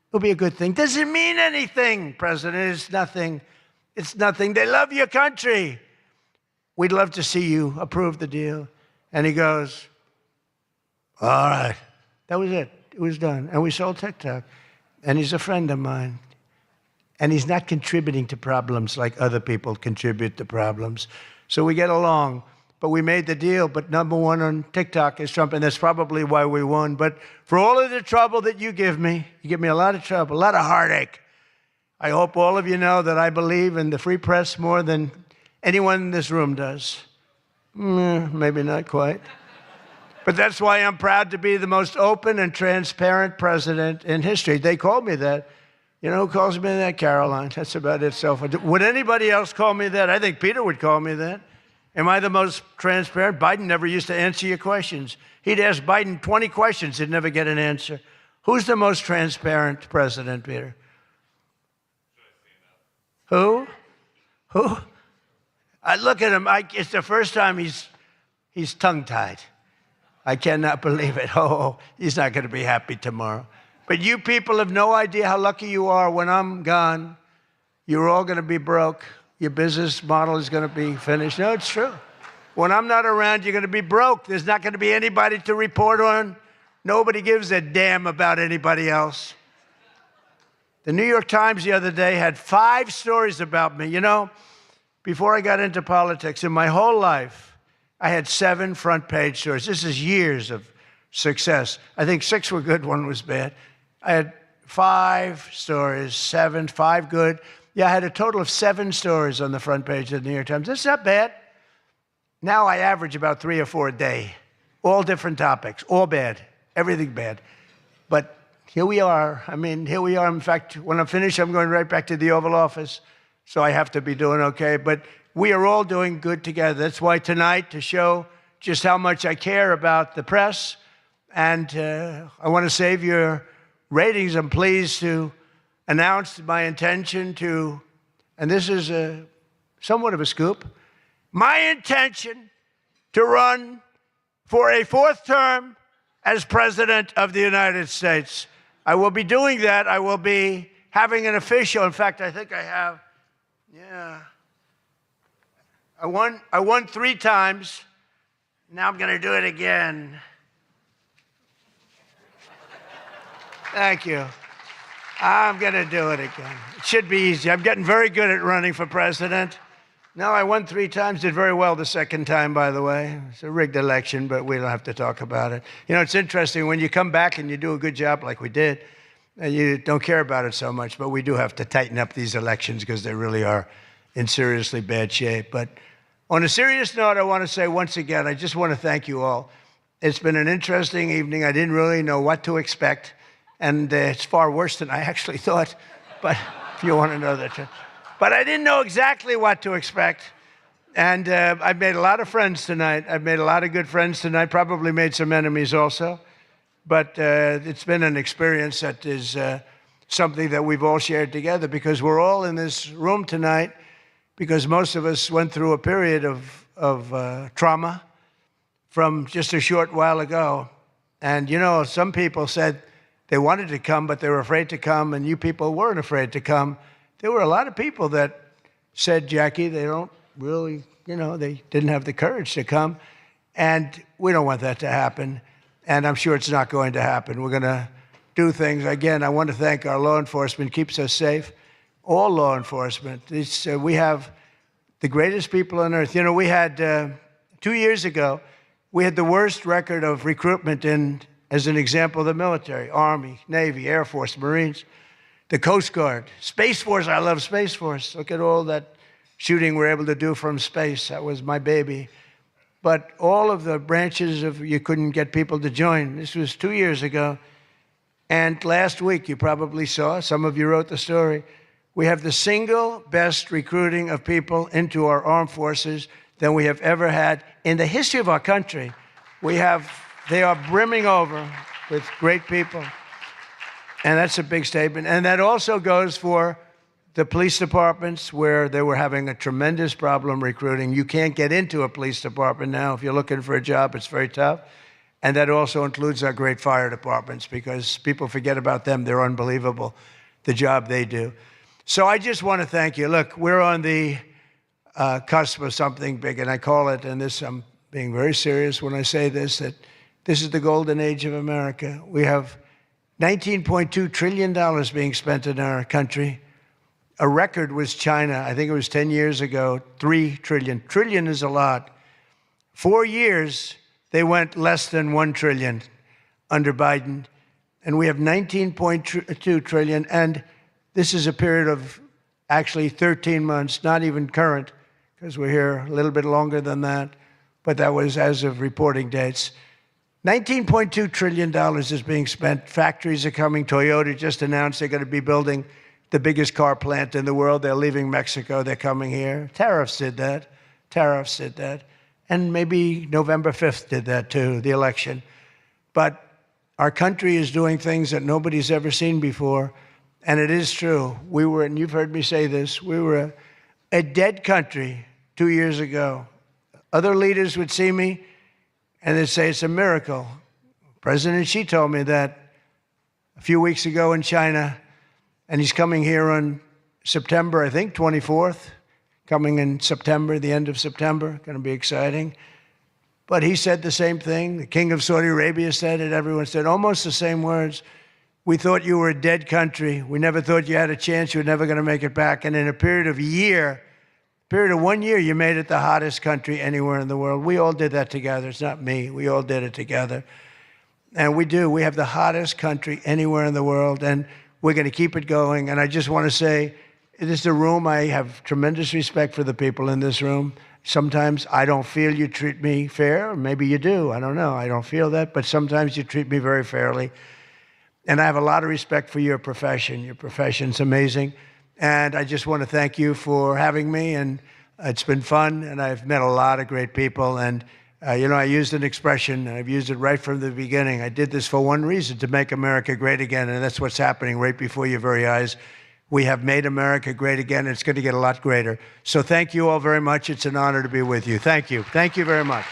it'll be a good thing. Does it mean anything, President? It's nothing. It's nothing. They love your country. We'd love to see you approve the deal. And he goes, all right. That was it. It was done. And we sold TikTok. And he's a friend of mine. And he's not contributing to problems like other people contribute to problems. So we get along. But we made the deal. But #1 on TikTok is Trump, and that's probably why we won. But for all of the trouble that you give me a lot of trouble, a lot of heartache. I hope all of you know that I believe in the free press more than anyone in this room does. Maybe not quite. But that's why I'm proud to be the most open and transparent president in history. They called me that. You know who calls me that? Caroline. That's about it so far. Would anybody else call me that? I think Peter would call me that. Am I the most transparent? Biden never used to answer your questions. He'd ask Biden 20 questions. He'd never get an answer. Who's the most transparent president, Peter? Who? I look at him. It's the first time he's tongue-tied. I cannot believe it. Oh, he's not going to be happy tomorrow. But you people have no idea how lucky you are. When I'm gone, you're all going to be broke. Your business model is going to be finished. No, it's true. When I'm not around, you're going to be broke. There's not going to be anybody to report on. Nobody gives a damn about anybody else. The New York Times the other day had 5 stories about me. You know, before I got into politics, in my whole life, I had 7 front-page stories. This is years of success. I think 6 were good, 1 was bad. I had 5 stories, 7, 5 good. Yeah, I had a total of 7 stories on the front page of the New York Times. That's not bad. Now I average about 3 or 4 a day. All different topics, all bad, everything bad. But here we are. I mean, here we are. In fact, when I'm finished, I'm going right back to the Oval Office. So I have to be doing okay. But we are all doing good together. That's why tonight, to show just how much I care about the press, and I want to save your ratings, I'm pleased to announce my intention to, and this is somewhat of a scoop, my intention to run for a 4th term as President of the United States. I will be doing that. I will be having an official, in fact, I think I have, I won 3 times. Now I'm going to do it again. Thank you. I'm going to do it again. It should be easy. I'm getting very good at running for president. No, I won 3 times, did very well the 2nd time, by the way. It's a rigged election, but we don't have to talk about it. You know, it's interesting, when you come back and you do a good job like we did, and you don't care about it so much, but we do have to tighten up these elections because they really are in seriously bad shape. But On a serious note, I want to say once again, I just want to thank you all. It's been an interesting evening. I didn't really know what to expect, and it's far worse than I actually thought, but if you want to know that. But I didn't know exactly what to expect, and I've made a lot of friends tonight. I've made a lot of good friends tonight, probably made some enemies also, but it's been an experience that is something that we've all shared together, because we're all in this room tonight because most of us went through a period of trauma from just a short while ago. And, you know, some people said they wanted to come, but they were afraid to come, and you people weren't afraid to come. There were a lot of people that said, Jackie, they don't really, you know, they didn't have the courage to come. And we don't want that to happen. And I'm sure it's not going to happen. We're going to do things. Again, I want to thank our law enforcement, keeps us safe. All law enforcement. We have the greatest people on earth. You know, we had, 2 years ago, we had the worst record of recruitment in, as an example, the military, Army, Navy, Air Force, Marines, the Coast Guard, Space Force. I love Space Force. Look at all that shooting we're able to do from space. That was my baby. But all of the branches of, you couldn't get people to join. This was 2 years ago. And last week, you probably saw, some of you wrote the story, we have the single best recruiting of people into our armed forces than we have ever had in the history of our country. They are brimming over with great people. And that's a big statement. And that also goes for the police departments, where they were having a tremendous problem recruiting. You can't get into a police department now. If you're looking for a job, it's very tough. And that also includes our great fire departments, because people forget about them. They're unbelievable, the job they do. So I just want to thank you. Look, we're on the cusp of something big, and I call it, and this, I'm being very serious when I say this, that this is the golden age of America. We have $19.2 trillion being spent in our country. A record was China. I think it was 10 years ago, 3 trillion. Trillion is a lot. 4 years, they went less than 1 trillion under Biden. And we have 19.2 trillion. And this is a period of actually 13 months, not even current, because we're here a little bit longer than that. But that was as of reporting dates. $19.2 trillion is being spent. Factories are coming. Toyota just announced they're going to be building the biggest car plant in the world. They're leaving Mexico. They're coming here. Tariffs did that. Tariffs did that. And maybe November 5th did that too, the election. But our country is doing things that nobody's ever seen before. And it is true. We were, and you've heard me say this, we were a dead country 2 years ago. Other leaders would see me and they'd say it's a miracle. President Xi told me that a few weeks ago in China, and he's coming here on September, I think, 24th, coming in September, the end of September, going to be exciting. But he said the same thing. The King of Saudi Arabia said it. Everyone said almost the same words. We thought you were a dead country. We never thought you had a chance. You were never going to make it back. And in a period of 1 year, you made it the hottest country anywhere in the world. We all did that together. It's not me. We all did it together. And we do. We have the hottest country anywhere in the world. And we're going to keep it going. And I just want to say, this is a room. I have tremendous respect for the people in this room. Sometimes I don't feel you treat me fair. Or maybe you do. I don't know. I don't feel that. But sometimes you treat me very fairly. And I have a lot of respect for your profession. Your profession's amazing. And I just want to thank you for having me. And it's been fun. And I've met a lot of great people. And, you know, I used an expression, and I've used it right from the beginning. I did this for one reason, to make America great again. And that's what's happening right before your very eyes. We have made America great again. It's going to get a lot greater. So thank you all very much. It's an honor to be with you. Thank you. Thank you very much.